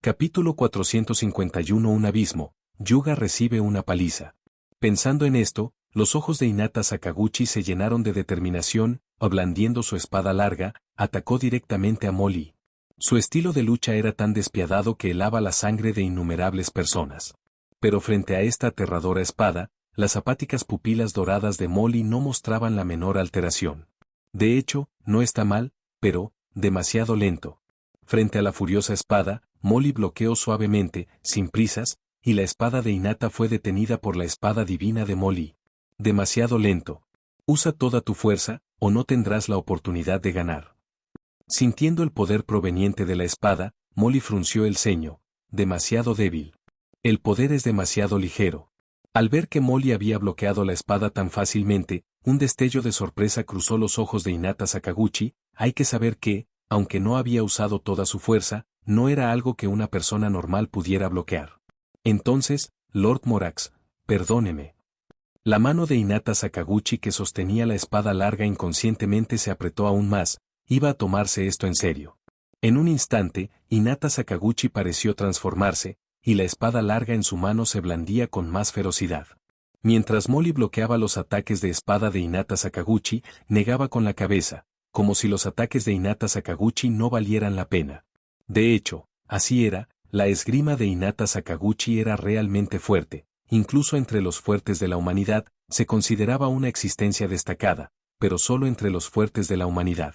Capítulo 451. Un abismo. Yuga recibe una paliza. Pensando en esto, los ojos de Hinata Sakaguchi se llenaron de determinación, y blandiendo su espada larga, atacó directamente a Molly. Su estilo de lucha era tan despiadado que helaba la sangre de innumerables personas. Pero frente a esta aterradora espada, las apáticas pupilas doradas de Molly no mostraban la menor alteración. De hecho, no está mal, pero, demasiado lento. Frente a la furiosa espada, Molly bloqueó suavemente, sin prisas, y la espada de Hinata fue detenida por la espada divina de Molly. Demasiado lento. Usa toda tu fuerza, o no tendrás la oportunidad de ganar. Sintiendo el poder proveniente de la espada, Molly frunció el ceño. Demasiado débil. El poder es demasiado ligero. Al ver que Molly había bloqueado la espada tan fácilmente, un destello de sorpresa cruzó los ojos de Hinata Sakaguchi. Hay que saber que, aunque no había usado toda su fuerza, no era algo que una persona normal pudiera bloquear. Entonces, Lord Morax, perdóneme. La mano de Hinata Sakaguchi que sostenía la espada larga inconscientemente se apretó aún más. Iba a tomarse esto en serio. En un instante, Hinata Sakaguchi pareció transformarse, y la espada larga en su mano se blandía con más ferocidad. Mientras Molly bloqueaba los ataques de espada de Hinata Sakaguchi, negaba con la cabeza, como si los ataques de Hinata Sakaguchi no valieran la pena. De hecho, así era, la esgrima de Hinata Sakaguchi era realmente fuerte, incluso entre los fuertes de la humanidad, se consideraba una existencia destacada, pero solo entre los fuertes de la humanidad.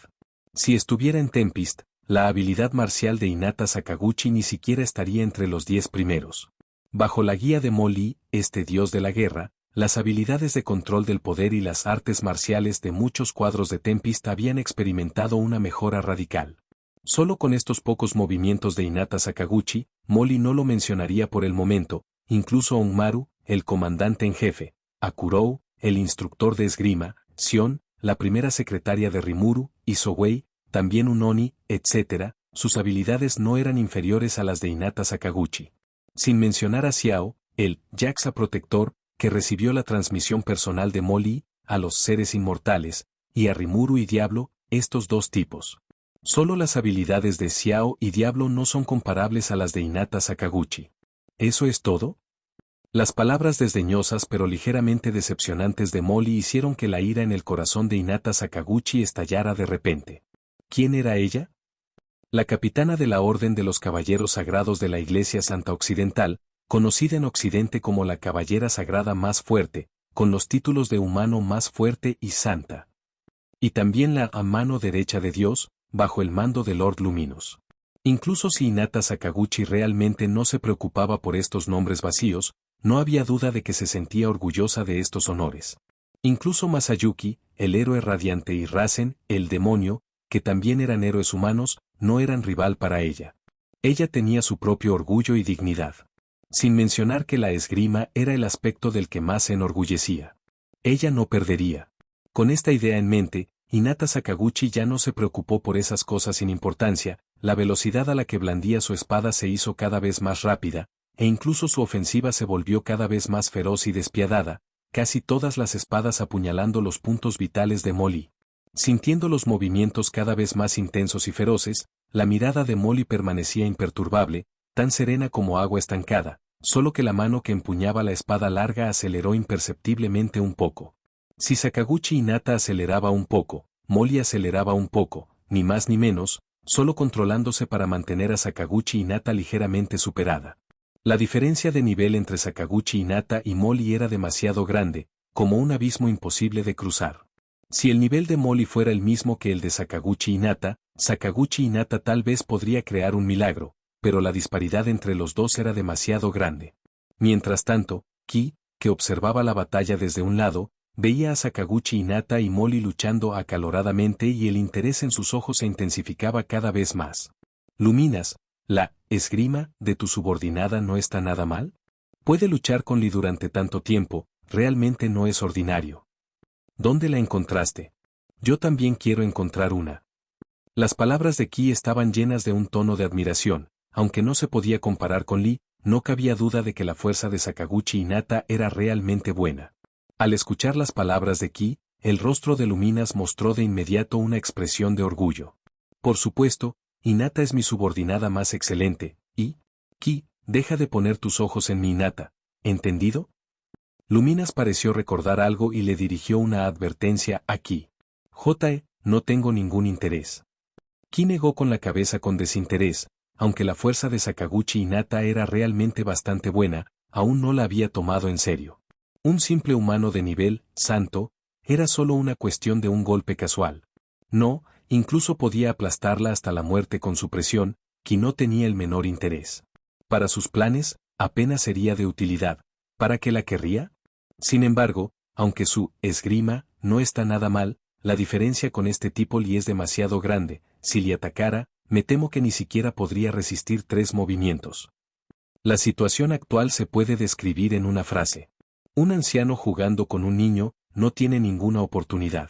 Si estuviera en Tempest, la habilidad marcial de Hinata Sakaguchi ni siquiera estaría entre los 10 primeros. Bajo la guía de Molly, este dios de la guerra, las habilidades de control del poder y las artes marciales de muchos cuadros de Tempest habían experimentado una mejora radical. Solo con estos pocos movimientos de Hinata Sakaguchi, Molly no lo mencionaría por el momento, incluso Onmaru, el comandante en jefe, Akurou, el instructor de esgrima, Sion, la primera secretaria de Rimuru, y Sowei, también un Oni, etc., sus habilidades no eran inferiores a las de Hinata Sakaguchi. Sin mencionar a Xiao, el Yaxa protector, que recibió la transmisión personal de Molly, a los seres inmortales, y a Rimuru y Diablo, estos dos tipos. Solo las habilidades de Xiao y Diablo no son comparables a las de Hinata Sakaguchi. ¿Eso es todo? Las palabras desdeñosas pero ligeramente decepcionantes de Molly hicieron que la ira en el corazón de Hinata Sakaguchi estallara de repente. ¿Quién era ella? La capitana de la Orden de los Caballeros Sagrados de la Iglesia Santa Occidental, conocida en Occidente como la Caballera Sagrada más fuerte, con los títulos de humano más fuerte y santa. Y también la mano derecha de Dios, bajo el mando de Lord Luminous. Incluso si Hinata Sakaguchi realmente no se preocupaba por estos nombres vacíos, no había duda de que se sentía orgullosa de estos honores. Incluso Masayuki, el héroe radiante, y Rasen, el demonio, que también eran héroes humanos, no eran rival para ella. Ella tenía su propio orgullo y dignidad. Sin mencionar que la esgrima era el aspecto del que más se enorgullecía. Ella no perdería. Con esta idea en mente, Hinata Sakaguchi ya no se preocupó por esas cosas sin importancia, la velocidad a la que blandía su espada se hizo cada vez más rápida, e incluso su ofensiva se volvió cada vez más feroz y despiadada, casi todas las espadas apuñalando los puntos vitales de Molly. Sintiendo los movimientos cada vez más intensos y feroces, la mirada de Molly permanecía imperturbable, tan serena como agua estancada, solo que la mano que empuñaba la espada larga aceleró imperceptiblemente un poco. Si Sakaguchi Hinata aceleraba un poco, Molly aceleraba un poco, ni más ni menos, solo controlándose para mantener a Sakaguchi Hinata ligeramente superada. La diferencia de nivel entre Sakaguchi Hinata y Molly era demasiado grande, como un abismo imposible de cruzar. Si el nivel de Molly fuera el mismo que el de Sakaguchi Hinata tal vez podría crear un milagro, pero la disparidad entre los dos era demasiado grande. Mientras tanto, Ki, que observaba la batalla desde un lado, veía a Sakaguchi Hinata y Molly luchando acaloradamente y el interés en sus ojos se intensificaba cada vez más. Luminas, la esgrima de tu subordinada no está nada mal. Puede luchar con Lee durante tanto tiempo, realmente no es ordinario. ¿Dónde la encontraste? Yo también quiero encontrar una. Las palabras de Ki estaban llenas de un tono de admiración, aunque no se podía comparar con Lee, no cabía duda de que la fuerza de Sakaguchi Hinata era realmente buena. Al escuchar las palabras de Ki, el rostro de Luminas mostró de inmediato una expresión de orgullo. Por supuesto, Hinata es mi subordinada más excelente, y Ki, deja de poner tus ojos en mi Hinata, ¿entendido? Luminas pareció recordar algo y le dirigió una advertencia a Ki. No tengo ningún interés. Ki negó con la cabeza con desinterés, aunque la fuerza de Sakaguchi Hinata era realmente bastante buena, aún no la había tomado en serio. Un simple humano de nivel, santo, era solo una cuestión de un golpe casual. No, incluso podía aplastarla hasta la muerte con su presión, Ki no tenía el menor interés. Para sus planes, apenas sería de utilidad. ¿Para qué la querría? Sin embargo, aunque su esgrima no está nada mal, la diferencia con este tipo Li es demasiado grande. Si le atacara, me temo que ni siquiera podría resistir 3 movimientos. La situación actual se puede describir en una frase. Un anciano jugando con un niño no tiene ninguna oportunidad.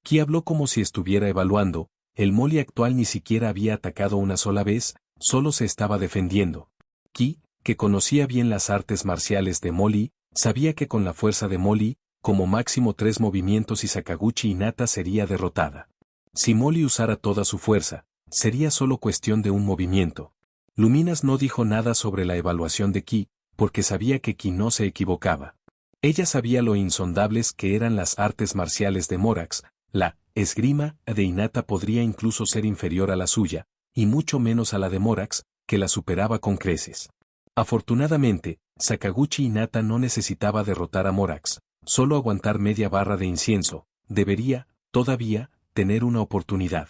Ki habló como si estuviera evaluando, el Molly actual ni siquiera había atacado una sola vez, solo se estaba defendiendo. Ki, que conocía bien las artes marciales de Molly, sabía que con la fuerza de Molly, como máximo 3 movimientos y Sakaguchi Hinata sería derrotada. Si Molly usara toda su fuerza, sería solo cuestión de un movimiento. Luminas no dijo nada sobre la evaluación de Ki, porque sabía que Ki no se equivocaba. Ella sabía lo insondables que eran las artes marciales de Morax, la esgrima de Hinata podría incluso ser inferior a la suya, y mucho menos a la de Morax, que la superaba con creces. Afortunadamente, Sakaguchi Hinata no necesitaba derrotar a Morax, solo aguantar media barra de incienso, debería, todavía, tener una oportunidad.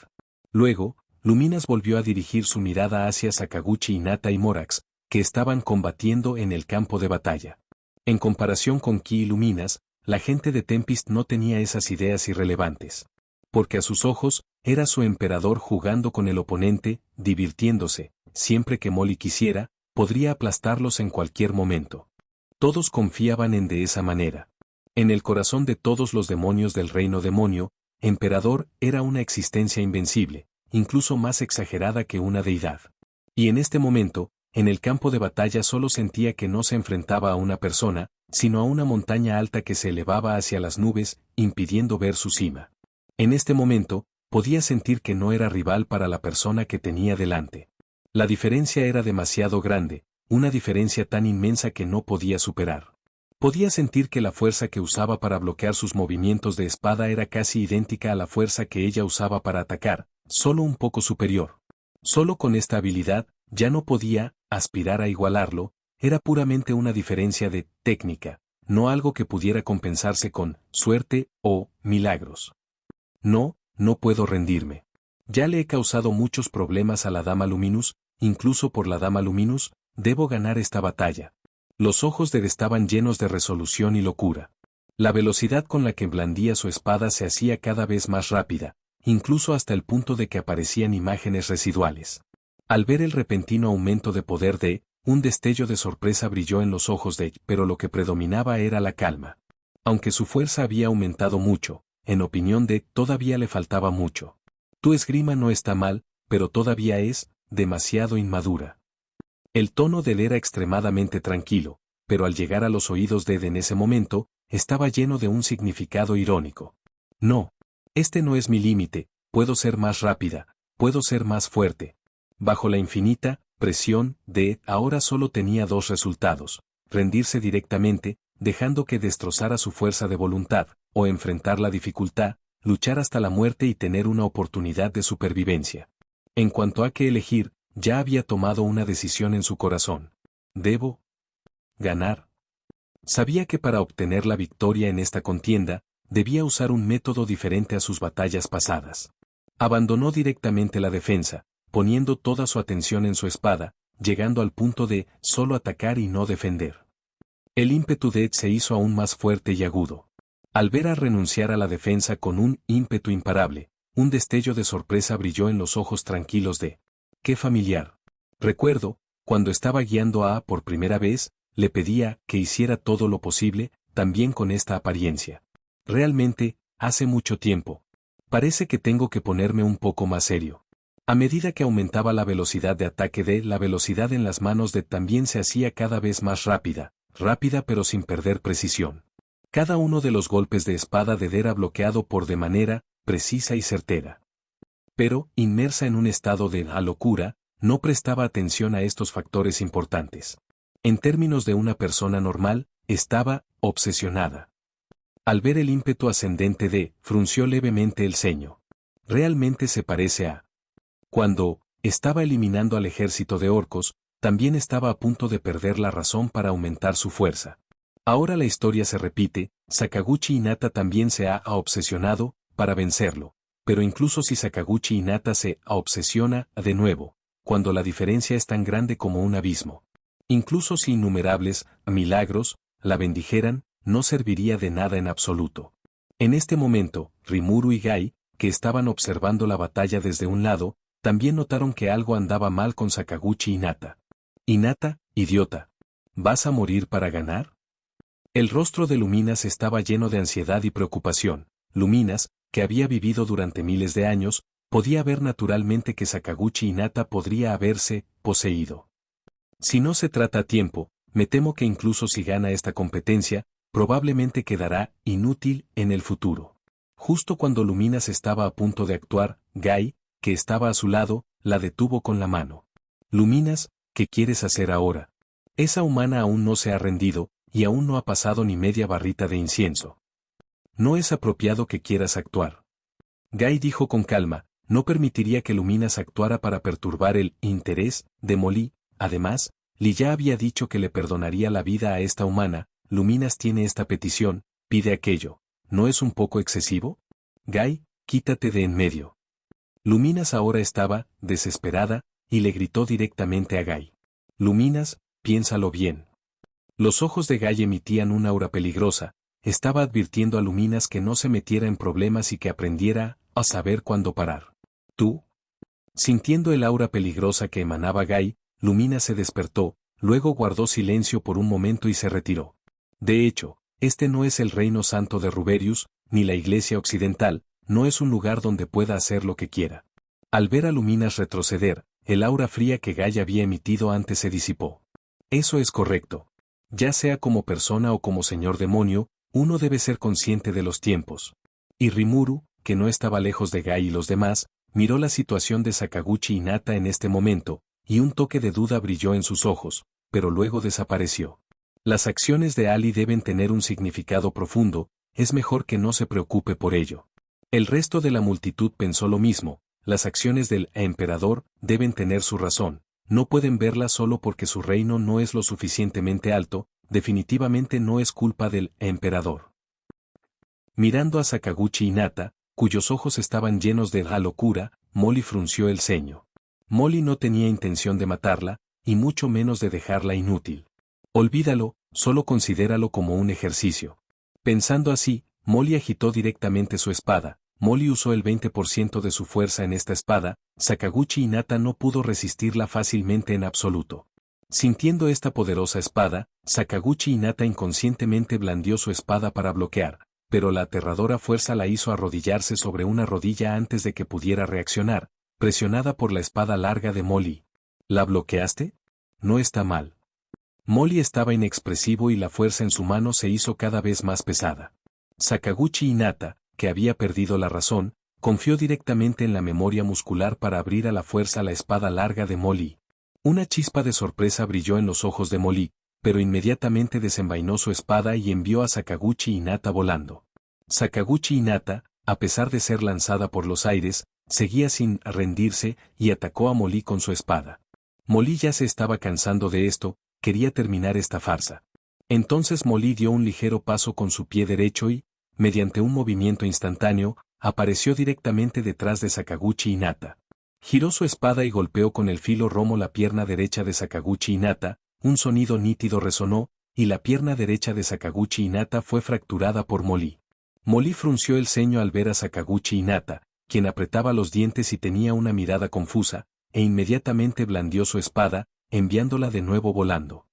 Luego, Luminas volvió a dirigir su mirada hacia Sakaguchi Hinata y Morax, que estaban combatiendo en el campo de batalla. En comparación con Ki y Luminas, la gente de Tempest no tenía esas ideas irrelevantes. Porque a sus ojos, era su emperador jugando con el oponente, divirtiéndose, siempre que Molly quisiera, podría aplastarlos en cualquier momento. Todos confiaban en de esa manera. En el corazón de todos los demonios del reino demonio, emperador era una existencia invencible, incluso más exagerada que una deidad. Y en este momento, en el campo de batalla solo sentía que no se enfrentaba a una persona, sino a una montaña alta que se elevaba hacia las nubes, impidiendo ver su cima. En este momento, podía sentir que no era rival para la persona que tenía delante. La diferencia era demasiado grande, una diferencia tan inmensa que no podía superar. Podía sentir que la fuerza que usaba para bloquear sus movimientos de espada era casi idéntica a la fuerza que ella usaba para atacar, solo un poco superior. Solo con esta habilidad, ya no podía aspirar a igualarlo, era puramente una diferencia de técnica, no algo que pudiera compensarse con suerte o milagros. No, no puedo rendirme. Ya le he causado muchos problemas a la Dama Luminous, incluso por la Dama Luminous, debo ganar esta batalla. Los ojos de Ed estaban llenos de resolución y locura. La velocidad con la que blandía su espada se hacía cada vez más rápida, incluso hasta el punto de que aparecían imágenes residuales. Al ver el repentino aumento de poder de, un destello de sorpresa brilló en los ojos de Ed, pero lo que predominaba era la calma. Aunque su fuerza había aumentado mucho, en opinión de Ed todavía le faltaba mucho. Tu esgrima no está mal, pero todavía es demasiado inmadura. El tono de él era extremadamente tranquilo, pero al llegar a los oídos de Ed en ese momento, estaba lleno de un significado irónico. No, este no es mi límite, puedo ser más rápida, puedo ser más fuerte. Bajo la infinita presión de Ed ahora solo tenía 2 resultados: rendirse directamente, dejando que destrozara su fuerza de voluntad, o enfrentar la dificultad, luchar hasta la muerte y tener una oportunidad de supervivencia. En cuanto a qué elegir, ya había tomado una decisión en su corazón. Debo ganar. Sabía que para obtener la victoria en esta contienda, debía usar un método diferente a sus batallas pasadas. Abandonó directamente la defensa, poniendo toda su atención en su espada, llegando al punto de solo atacar y no defender. El ímpetu de Ed se hizo aún más fuerte y agudo. Al ver a renunciar a la defensa con un ímpetu imparable, un destello de sorpresa brilló en los ojos tranquilos de ¡qué familiar! Recuerdo, cuando estaba guiando a por primera vez, le pedía que hiciera todo lo posible, también con esta apariencia. Realmente, hace mucho tiempo. Parece que tengo que ponerme un poco más serio. A medida que aumentaba la velocidad de ataque de la velocidad en las manos de también se hacía cada vez más rápida pero sin perder precisión. Cada uno de los golpes de espada de era bloqueado por de manera precisa y certera. Pero, inmersa en un estado de locura, no prestaba atención a estos factores importantes. En términos de una persona normal, estaba obsesionada. Al ver el ímpetu ascendente de, frunció levemente el ceño. Realmente se parece a. Cuando estaba eliminando al ejército de orcos, también estaba a punto de perder la razón para aumentar su fuerza. Ahora la historia se repite, Sakaguchi Hinata también se ha obsesionado para vencerlo, pero incluso si Sakaguchi Hinata se obsesiona de nuevo, cuando la diferencia es tan grande como un abismo. Incluso si innumerables milagros la bendijeran, no serviría de nada en absoluto. En este momento, Rimuru y Gai, que estaban observando la batalla desde un lado, también notaron que algo andaba mal con Sakaguchi Hinata. Hinata, idiota. ¿Vas a morir para ganar? El rostro de Luminas estaba lleno de ansiedad y preocupación. Luminas, que había vivido durante miles de años, podía ver naturalmente que Sakaguchi Hinata podría haberse poseído. Si no se trata a tiempo, me temo que incluso si gana esta competencia, probablemente quedará inútil en el futuro. Justo cuando Luminas estaba a punto de actuar, Gai, que estaba a su lado, la detuvo con la mano. Luminas, ¿qué quieres hacer ahora? Esa humana aún no se ha rendido, y aún no ha pasado ni media barrita de incienso. No es apropiado que quieras actuar. Gai dijo con calma, no permitiría que Luminas actuara para perturbar el interés de Molly. Además, Li ya había dicho que le perdonaría la vida a esta humana. Luminas tiene esta petición, pide aquello. ¿No es un poco excesivo? Gai, quítate de en medio. Luminas ahora estaba desesperada, y le gritó directamente a Gai. Luminas, piénsalo bien. Los ojos de Gai emitían una aura peligrosa, estaba advirtiendo a Luminas que no se metiera en problemas y que aprendiera a saber cuándo parar. ¿Tú? Sintiendo el aura peligrosa que emanaba Gai, Luminas se despertó, luego guardó silencio por un momento y se retiró. De hecho, este no es el reino santo de Ruberius, ni la iglesia occidental, no es un lugar donde pueda hacer lo que quiera. Al ver a Luminas retroceder, el aura fría que Gai había emitido antes se disipó. Eso es correcto. Ya sea como persona o como señor demonio, uno debe ser consciente de los tiempos. Y Rimuru, que no estaba lejos de Gai y los demás, miró la situación de Sakaguchi Hinata en este momento, y un toque de duda brilló en sus ojos, pero luego desapareció. Las acciones de Ali deben tener un significado profundo, es mejor que no se preocupe por ello. El resto de la multitud pensó lo mismo, las acciones del emperador deben tener su razón, no pueden verla solo porque su reino no es lo suficientemente alto, definitivamente no es culpa del emperador. Mirando a Sakaguchi Hinata, cuyos ojos estaban llenos de la locura, Molly frunció el ceño. Molly no tenía intención de matarla, y mucho menos de dejarla inútil. Olvídalo, solo considéralo como un ejercicio. Pensando así, Molly agitó directamente su espada. Molly usó el 20% de su fuerza en esta espada, Sakaguchi Hinata no pudo resistirla fácilmente en absoluto. Sintiendo esta poderosa espada, Sakaguchi Hinata inconscientemente blandió su espada para bloquear, pero la aterradora fuerza la hizo arrodillarse sobre una rodilla antes de que pudiera reaccionar, presionada por la espada larga de Molly. ¿La bloqueaste? No está mal. Molly estaba inexpresivo y la fuerza en su mano se hizo cada vez más pesada. Sakaguchi Hinata, que había perdido la razón, confió directamente en la memoria muscular para abrir a la fuerza la espada larga de Molly. Una chispa de sorpresa brilló en los ojos de Molly, pero inmediatamente desenvainó su espada y envió a Sakaguchi Hinata volando. Sakaguchi Hinata, a pesar de ser lanzada por los aires, seguía sin rendirse y atacó a Molly con su espada. Molly ya se estaba cansando de esto, quería terminar esta farsa. Entonces Molly dio un ligero paso con su pie derecho y, mediante un movimiento instantáneo, apareció directamente detrás de Sakaguchi Hinata. Giró su espada y golpeó con el filo romo la pierna derecha de Sakaguchi Hinata, un sonido nítido resonó, y la pierna derecha de Sakaguchi Hinata fue fracturada por Molly. Molly frunció el ceño al ver a Sakaguchi Hinata, quien apretaba los dientes y tenía una mirada confusa, e inmediatamente blandió su espada, enviándola de nuevo volando.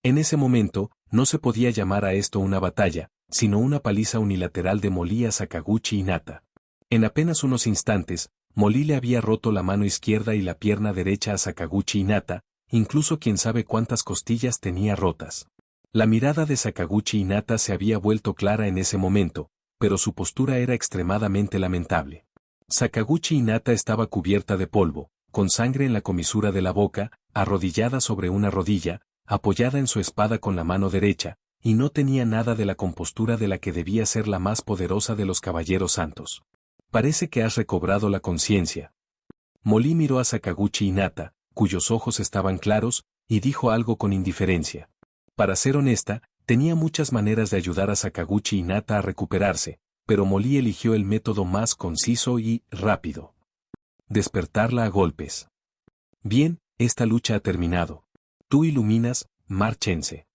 En ese momento, no se podía llamar a esto una batalla, sino una paliza unilateral de Molly a Sakaguchi Hinata. En apenas unos instantes, Molly le había roto la mano izquierda y la pierna derecha a Sakaguchi Hinata, incluso quién sabe cuántas costillas tenía rotas. La mirada de Sakaguchi Hinata se había vuelto clara en ese momento, pero su postura era extremadamente lamentable. Sakaguchi Hinata estaba cubierta de polvo, con sangre en la comisura de la boca, arrodillada sobre una rodilla, apoyada en su espada con la mano derecha, y no tenía nada de la compostura de la que debía ser la más poderosa de los caballeros santos. Parece que has recobrado la conciencia. Molly miró a Sakaguchi Hinata, cuyos ojos estaban claros, y dijo algo con indiferencia. Para ser honesta, tenía muchas maneras de ayudar a Sakaguchi Hinata a recuperarse, pero Molly eligió el método más conciso y rápido. Despertarla a golpes. Bien, esta lucha ha terminado. Tú iluminas, márchense.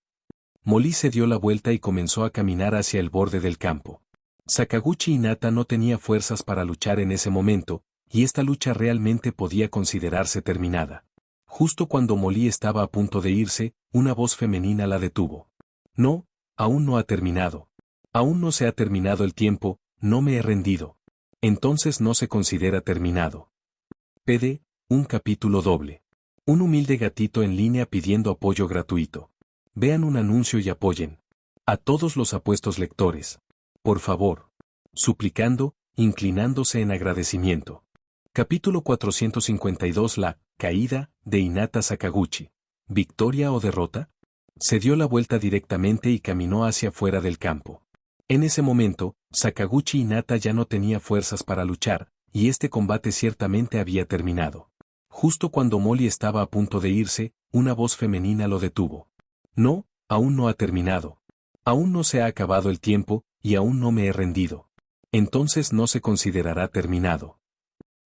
Molly se dio la vuelta y comenzó a caminar hacia el borde del campo. Sakaguchi Hinata no tenía fuerzas para luchar en ese momento, y esta lucha realmente podía considerarse terminada. Justo cuando Molly estaba a punto de irse, una voz femenina la detuvo. No, aún no ha terminado. Aún no se ha terminado el tiempo, no me he rendido. Entonces no se considera terminado. PD, un capítulo doble. Un humilde gatito en línea pidiendo apoyo gratuito. Vean un anuncio y apoyen. A todos los apuestos lectores. Por favor. Suplicando, inclinándose en agradecimiento. Capítulo 452. La caída de Hinata Sakaguchi. ¿Victoria o derrota? Se dio la vuelta directamente y caminó hacia afuera del campo. En ese momento, Sakaguchi Hinata ya no tenía fuerzas para luchar, y este combate ciertamente había terminado. Justo cuando Molly estaba a punto de irse, una voz femenina lo detuvo. No, aún no ha terminado. Aún no se ha acabado el tiempo, y aún no me he rendido. Entonces no se considerará terminado.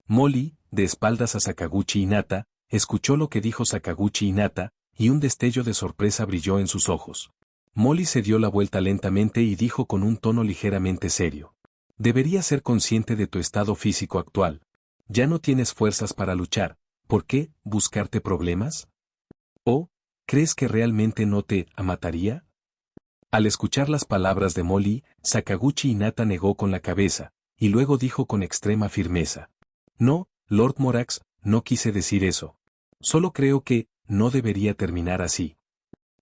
Molly, de espaldas a Sakaguchi Hinata, escuchó lo que dijo Sakaguchi Hinata, y un destello de sorpresa brilló en sus ojos. Molly se dio la vuelta lentamente y dijo con un tono ligeramente serio. Deberías ser consciente de tu estado físico actual. Ya no tienes fuerzas para luchar. ¿Por qué buscarte problemas? ¿O crees que realmente no te mataría? Al escuchar las palabras de Molly, Sakaguchi Hinata negó con la cabeza, y luego dijo con extrema firmeza. No, Lord Morax, no quise decir eso. Solo creo que no debería terminar así.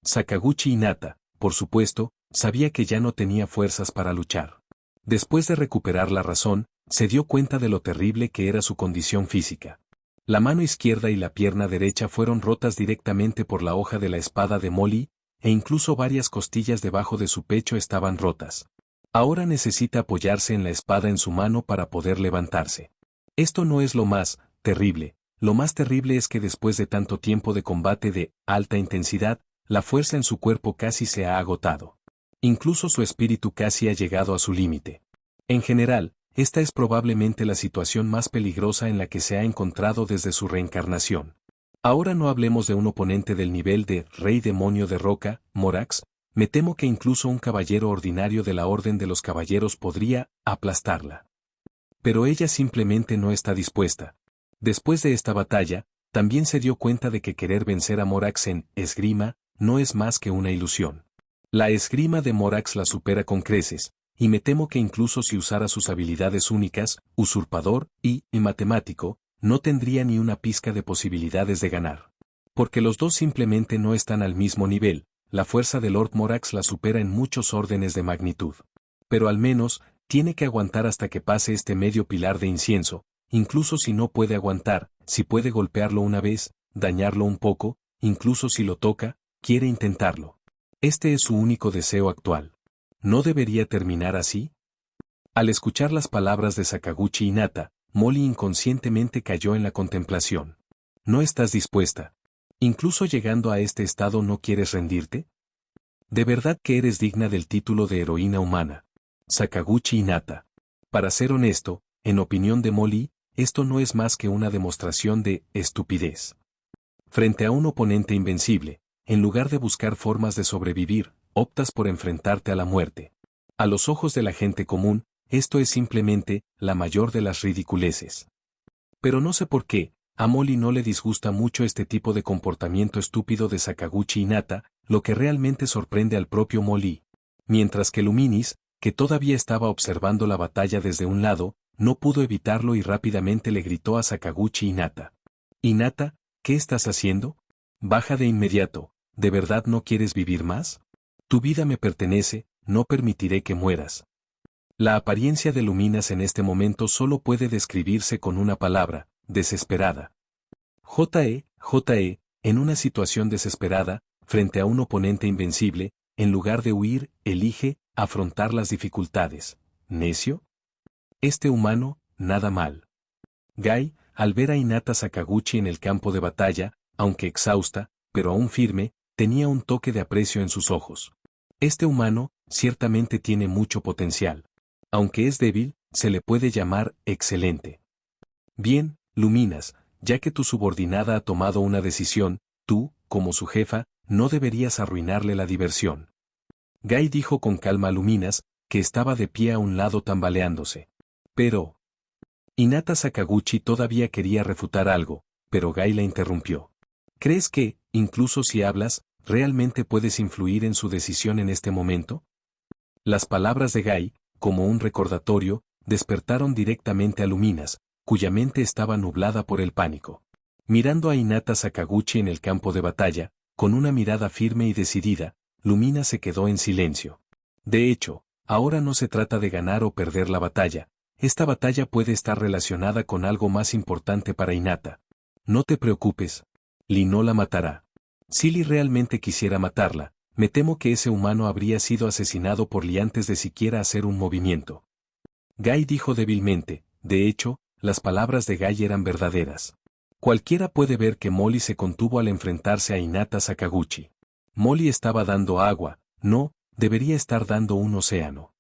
Sakaguchi Hinata, por supuesto, sabía que ya no tenía fuerzas para luchar. Después de recuperar la razón, se dio cuenta de lo terrible que era su condición física. La mano izquierda y la pierna derecha fueron rotas directamente por la hoja de la espada de Molly, e incluso varias costillas debajo de su pecho estaban rotas. Ahora necesita apoyarse en la espada en su mano para poder levantarse. Esto no es lo más terrible. Lo más terrible es que después de tanto tiempo de combate de alta intensidad, la fuerza en su cuerpo casi se ha agotado. Incluso su espíritu casi ha llegado a su límite. En general, esta es probablemente la situación más peligrosa en la que se ha encontrado desde su reencarnación. Ahora no hablemos de un oponente del nivel de Rey Demonio de Roca, Morax, me temo que incluso un caballero ordinario de la Orden de los Caballeros podría aplastarla. Pero ella simplemente no está dispuesta. Después de esta batalla, también se dio cuenta de que querer vencer a Morax en esgrima no es más que una ilusión. La esgrima de Morax la supera con creces, y me temo que incluso si usara sus habilidades únicas, usurpador y matemático, no tendría ni una pizca de posibilidades de ganar. Porque los dos simplemente no están al mismo nivel, la fuerza de Lord Morax la supera en muchos órdenes de magnitud. Pero al menos, tiene que aguantar hasta que pase este medio pilar de incienso, incluso si no puede aguantar, si puede golpearlo una vez, dañarlo un poco, incluso si lo toca, quiere intentarlo. Este es su único deseo actual. ¿No debería terminar así? Al escuchar las palabras de Sakaguchi Hinata, Molly inconscientemente cayó en la contemplación. ¿No estás dispuesta? ¿Incluso llegando a este estado no quieres rendirte? ¿De verdad que eres digna del título de heroína humana? Sakaguchi Hinata. Para ser honesto, en opinión de Molly, esto no es más que una demostración de estupidez. Frente a un oponente invencible, en lugar de buscar formas de sobrevivir, optas por enfrentarte a la muerte. A los ojos de la gente común, esto es simplemente la mayor de las ridiculeces. Pero no sé por qué, a Molly no le disgusta mucho este tipo de comportamiento estúpido de Sakaguchi Hinata, lo que realmente sorprende al propio Molly. Mientras que Luminis, que todavía estaba observando la batalla desde un lado, no pudo evitarlo y rápidamente le gritó a Sakaguchi Hinata. «Hinata, ¿qué estás haciendo? Baja de inmediato, ¿de verdad no quieres vivir más? Tu vida me pertenece, no permitiré que mueras». La apariencia de Luminas en este momento solo puede describirse con una palabra: desesperada. En una situación desesperada, frente a un oponente invencible, en lugar de huir, elige afrontar las dificultades. ¿Necio? Este humano, nada mal. Gai, al ver a Hinata Sakaguchi en el campo de batalla, aunque exhausta, pero aún firme, tenía un toque de aprecio en sus ojos. Este humano, ciertamente tiene mucho potencial. Aunque es débil, se le puede llamar excelente. Bien, Luminas, ya que tu subordinada ha tomado una decisión, tú, como su jefa, no deberías arruinarle la diversión. Gai dijo con calma a Luminas, que estaba de pie a un lado tambaleándose. Pero... Hinata Sakaguchi todavía quería refutar algo, pero Gai la interrumpió. ¿Crees que, incluso si hablas, realmente puedes influir en su decisión en este momento? Las palabras de Gai, como un recordatorio, despertaron directamente a Luminas, cuya mente estaba nublada por el pánico. Mirando a Hinata Sakaguchi en el campo de batalla, con una mirada firme y decidida, Luminas se quedó en silencio. De hecho, ahora no se trata de ganar o perder la batalla. Esta batalla puede estar relacionada con algo más importante para Hinata. No te preocupes. Lee no la matará. Si Lee realmente quisiera matarla, me temo que ese humano habría sido asesinado por Lee antes de siquiera hacer un movimiento. Gai dijo débilmente, de hecho, las palabras de Gai eran verdaderas. Cualquiera puede ver que Molly se contuvo al enfrentarse a Hinata Sakaguchi. Molly estaba dando agua, no, debería estar dando un océano.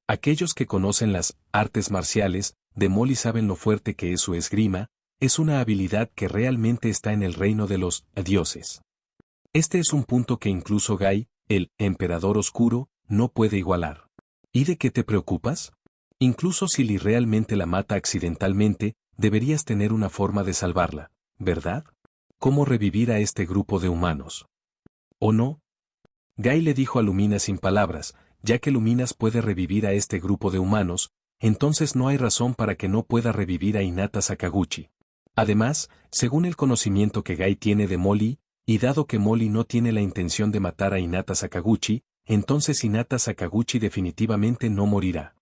Aquellos que conocen las artes marciales de Molly saben lo fuerte que es su esgrima, es una habilidad que realmente está en el reino de los dioses. Este es un punto que incluso Gai, el emperador oscuro, no puede igualar. ¿Y de qué te preocupas? Incluso si Lee realmente la mata accidentalmente, deberías tener una forma de salvarla, ¿verdad? ¿Cómo revivir a este grupo de humanos? ¿O no? Gai le dijo a Luminas sin palabras, ya que Luminas puede revivir a este grupo de humanos, entonces no hay razón para que no pueda revivir a Hinata Sakaguchi. Además, según el conocimiento que Gai tiene de Molly, y dado que Molly no tiene la intención de matar a Hinata Sakaguchi, entonces Hinata Sakaguchi definitivamente no morirá.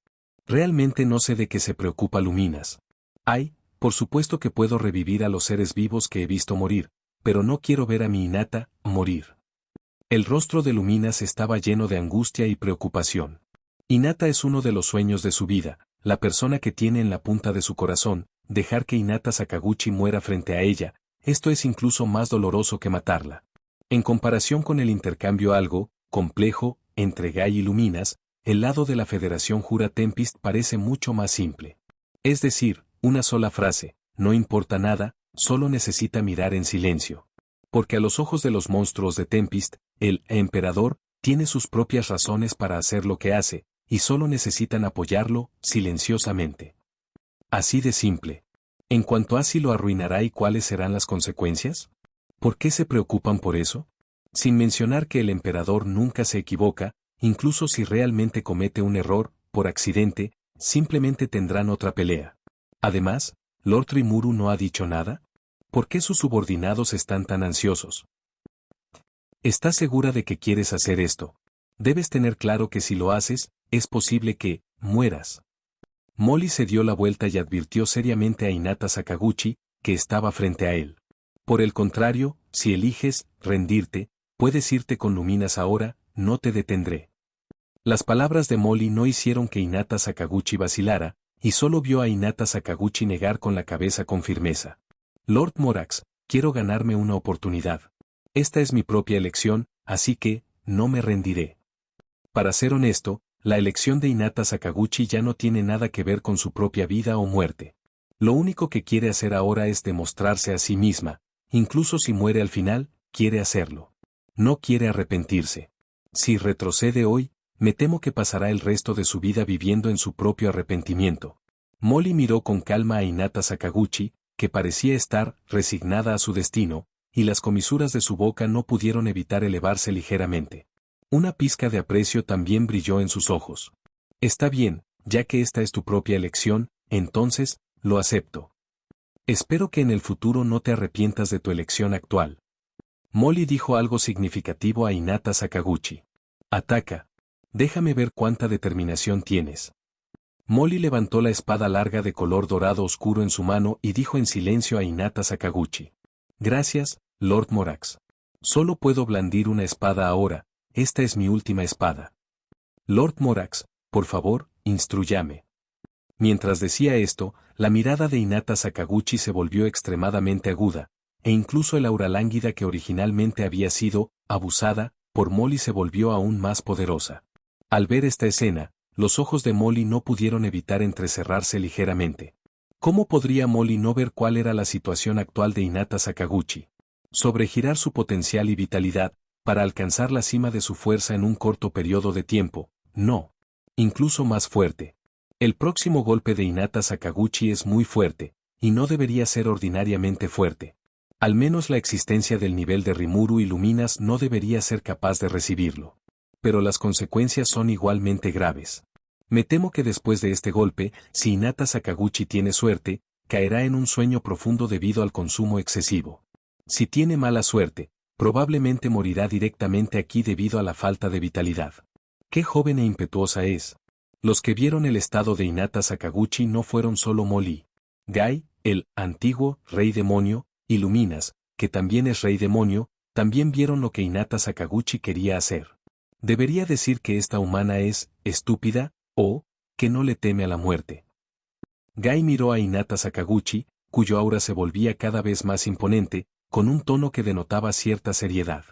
Realmente no sé de qué se preocupa Luminas. Ay, por supuesto que puedo revivir a los seres vivos que he visto morir, pero no quiero ver a mi Hinata morir. El rostro de Luminas estaba lleno de angustia y preocupación. Hinata es uno de los sueños de su vida, la persona que tiene en la punta de su corazón, dejar que Hinata Sakaguchi muera frente a ella, esto es incluso más doloroso que matarla. En comparación con el intercambio algo complejo entre Gai y Luminas, el lado de la Federación Jura Tempest parece mucho más simple. Es decir, una sola frase, no importa nada, solo necesita mirar en silencio. Porque a los ojos de los monstruos de Tempest, el emperador tiene sus propias razones para hacer lo que hace, y solo necesitan apoyarlo, silenciosamente. Así de simple. En cuanto a si lo arruinará y cuáles serán las consecuencias, ¿por qué se preocupan por eso? Sin mencionar que el emperador nunca se equivoca, incluso si realmente comete un error, por accidente, simplemente tendrán otra pelea. Además, Lord Rimuru no ha dicho nada. ¿Por qué sus subordinados están tan ansiosos? ¿Estás segura de que quieres hacer esto? Debes tener claro que si lo haces, es posible que mueras. Molly se dio la vuelta y advirtió seriamente a Hinata Sakaguchi, que estaba frente a él. Por el contrario, si eliges rendirte, puedes irte con Luminas ahora, no te detendré. Las palabras de Molly no hicieron que Hinata Sakaguchi vacilara, y solo vio a Hinata Sakaguchi negar con la cabeza con firmeza. Lord Morax, quiero ganarme una oportunidad. Esta es mi propia elección, así que, no me rendiré. Para ser honesto, la elección de Hinata Sakaguchi ya no tiene nada que ver con su propia vida o muerte. Lo único que quiere hacer ahora es demostrarse a sí misma, incluso si muere al final, quiere hacerlo. No quiere arrepentirse. Si retrocede hoy, me temo que pasará el resto de su vida viviendo en su propio arrepentimiento. Molly miró con calma a Hinata Sakaguchi, que parecía estar resignada a su destino, y las comisuras de su boca no pudieron evitar elevarse ligeramente. Una pizca de aprecio también brilló en sus ojos. Está bien, ya que esta es tu propia elección, entonces, lo acepto. Espero que en el futuro no te arrepientas de tu elección actual. Molly dijo algo significativo a Hinata Sakaguchi. Ataca. Déjame ver cuánta determinación tienes. Molly levantó la espada larga de color dorado oscuro en su mano y dijo en silencio a Hinata Sakaguchi. Gracias, Lord Morax. Solo puedo blandir una espada ahora, esta es mi última espada. Lord Morax, por favor, instrúyame. Mientras decía esto, la mirada de Hinata Sakaguchi se volvió extremadamente aguda, e incluso el aura lánguida que originalmente había sido abusada por Molly se volvió aún más poderosa. Al ver esta escena, los ojos de Molly no pudieron evitar entrecerrarse ligeramente. ¿Cómo podría Molly no ver cuál era la situación actual de Hinata Sakaguchi? Sobregirar su potencial y vitalidad, para alcanzar la cima de su fuerza en un corto periodo de tiempo, no. Incluso más fuerte. El próximo golpe de Hinata Sakaguchi es muy fuerte, y no debería ser ordinariamente fuerte. Al menos la existencia del nivel de Rimuru y Luminas no debería ser capaz de recibirlo. Pero las consecuencias son igualmente graves. Me temo que después de este golpe, si Hinata Sakaguchi tiene suerte, caerá en un sueño profundo debido al consumo excesivo. Si tiene mala suerte, probablemente morirá directamente aquí debido a la falta de vitalidad. ¡Qué joven e impetuosa es! Los que vieron el estado de Hinata Sakaguchi no fueron solo Molly. Gai, el antiguo rey demonio, y Luminas, que también es rey demonio, también vieron lo que Hinata Sakaguchi quería hacer. Debería decir que esta humana es estúpida, o que no le teme a la muerte. Gai miró a Hinata Sakaguchi, cuyo aura se volvía cada vez más imponente, con un tono que denotaba cierta seriedad.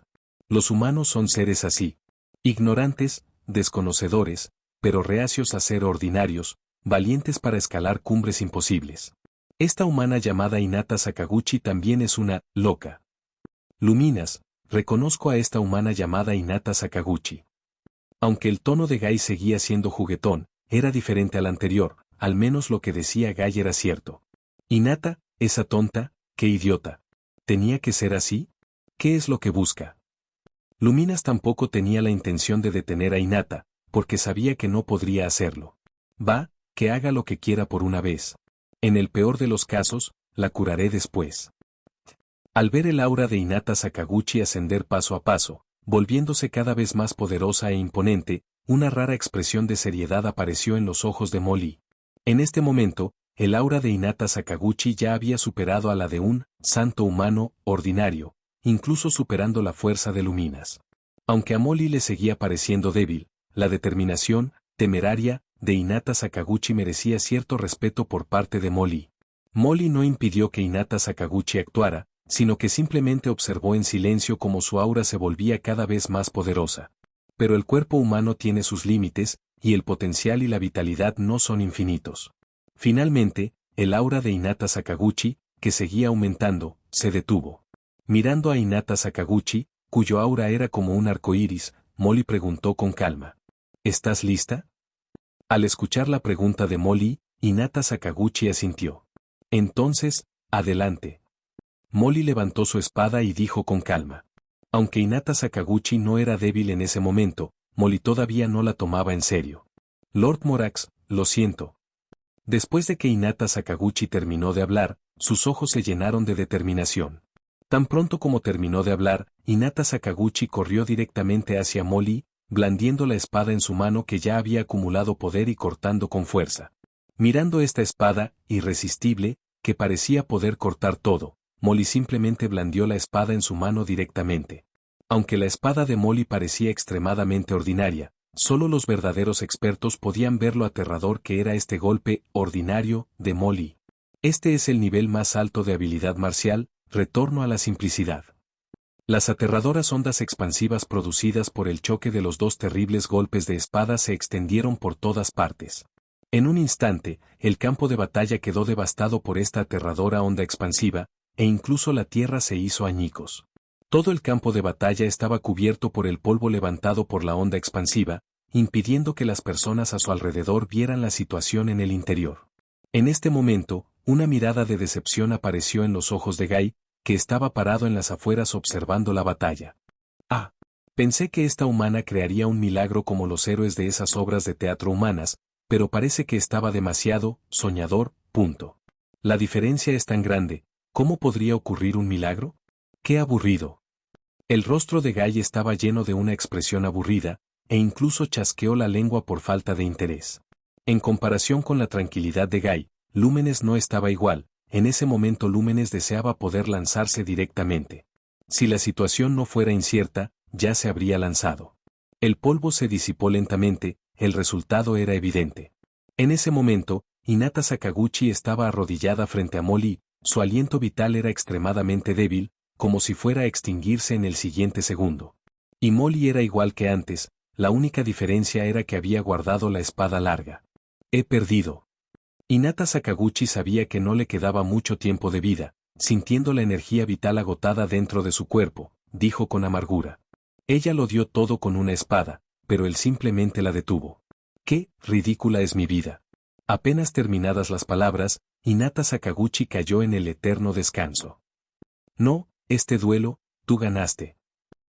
Los humanos son seres así. Ignorantes, desconocedores, pero reacios a ser ordinarios, valientes para escalar cumbres imposibles. Esta humana llamada Hinata Sakaguchi también es una loca. Luminas, reconozco a esta humana llamada Hinata Sakaguchi. Aunque el tono de Gai seguía siendo juguetón, era diferente al anterior, al menos lo que decía Gai era cierto. Hinata, esa tonta, qué idiota. ¿Tenía que ser así? ¿Qué es lo que busca? Luminas tampoco tenía la intención de detener a Hinata, porque sabía que no podría hacerlo. Va, que haga lo que quiera por una vez. En el peor de los casos, la curaré después. Al ver el aura de Hinata Sakaguchi ascender paso a paso, volviéndose cada vez más poderosa e imponente, una rara expresión de seriedad apareció en los ojos de Molly. En este momento, el aura de Hinata Sakaguchi ya había superado a la de un santo humano ordinario, incluso superando la fuerza de Luminas. Aunque a Molly le seguía pareciendo débil, la determinación, temeraria, de Hinata Sakaguchi merecía cierto respeto por parte de Molly. Molly no impidió que Hinata Sakaguchi actuara, sino que simplemente observó en silencio cómo su aura se volvía cada vez más poderosa. Pero el cuerpo humano tiene sus límites, y el potencial y la vitalidad no son infinitos. Finalmente, el aura de Hinata Sakaguchi, que seguía aumentando, se detuvo. Mirando a Hinata Sakaguchi, cuyo aura era como un arco iris, Molly preguntó con calma: ¿Estás lista? Al escuchar la pregunta de Molly, Hinata Sakaguchi asintió. Entonces, adelante. Molly levantó su espada y dijo con calma. Aunque Hinata Sakaguchi no era débil en ese momento, Molly todavía no la tomaba en serio. Lord Morax, lo siento. Después de que Hinata Sakaguchi terminó de hablar, sus ojos se llenaron de determinación. Tan pronto como terminó de hablar, Hinata Sakaguchi corrió directamente hacia Molly, blandiendo la espada en su mano que ya había acumulado poder y cortando con fuerza. Mirando esta espada, irresistible, que parecía poder cortar todo, Molly simplemente blandió la espada en su mano directamente. Aunque la espada de Molly parecía extremadamente ordinaria, solo los verdaderos expertos podían ver lo aterrador que era este golpe ordinario de Molly. Este es el nivel más alto de habilidad marcial, retorno a la simplicidad. Las aterradoras ondas expansivas producidas por el choque de los dos terribles golpes de espada se extendieron por todas partes. En un instante, el campo de batalla quedó devastado por esta aterradora onda expansiva, e incluso la tierra se hizo añicos. Todo el campo de batalla estaba cubierto por el polvo levantado por la onda expansiva, impidiendo que las personas a su alrededor vieran la situación en el interior. En este momento, una mirada de decepción apareció en los ojos de Gai, que estaba parado en las afueras observando la batalla. Ah, pensé que esta humana crearía un milagro como los héroes de esas obras de teatro humanas, pero parece que estaba demasiado soñador, punto. La diferencia es tan grande, ¿cómo podría ocurrir un milagro? ¡Qué aburrido! El rostro de Gai estaba lleno de una expresión aburrida, e incluso chasqueó la lengua por falta de interés. En comparación con la tranquilidad de Gai, Lúmenes no estaba igual, en ese momento Lúmenes deseaba poder lanzarse directamente. Si la situación no fuera incierta, ya se habría lanzado. El polvo se disipó lentamente, el resultado era evidente. En ese momento, Hinata Sakaguchi estaba arrodillada frente a Molly, su aliento vital era extremadamente débil, como si fuera a extinguirse en el siguiente segundo. Y Molly era igual que antes, la única diferencia era que había guardado la espada larga. He perdido. Hinata Sakaguchi sabía que no le quedaba mucho tiempo de vida, sintiendo la energía vital agotada dentro de su cuerpo, dijo con amargura. Ella lo dio todo con una espada, pero él simplemente la detuvo. ¡Qué ridícula es mi vida! Apenas terminadas las palabras, Hinata Sakaguchi cayó en el eterno descanso. No, este duelo, tú ganaste.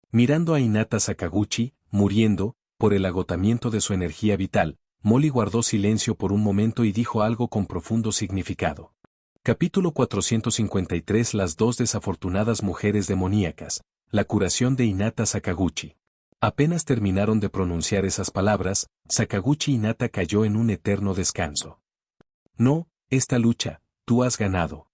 Mirando a Hinata Sakaguchi, muriendo, por el agotamiento de su energía vital, Molly guardó silencio por un momento y dijo algo con profundo significado. Capítulo 453. Las dos desafortunadas mujeres demoníacas. La curación de Hinata Sakaguchi. Apenas terminaron de pronunciar esas palabras, Sakaguchi Hinata cayó en un eterno descanso. No, esta lucha, tú has ganado.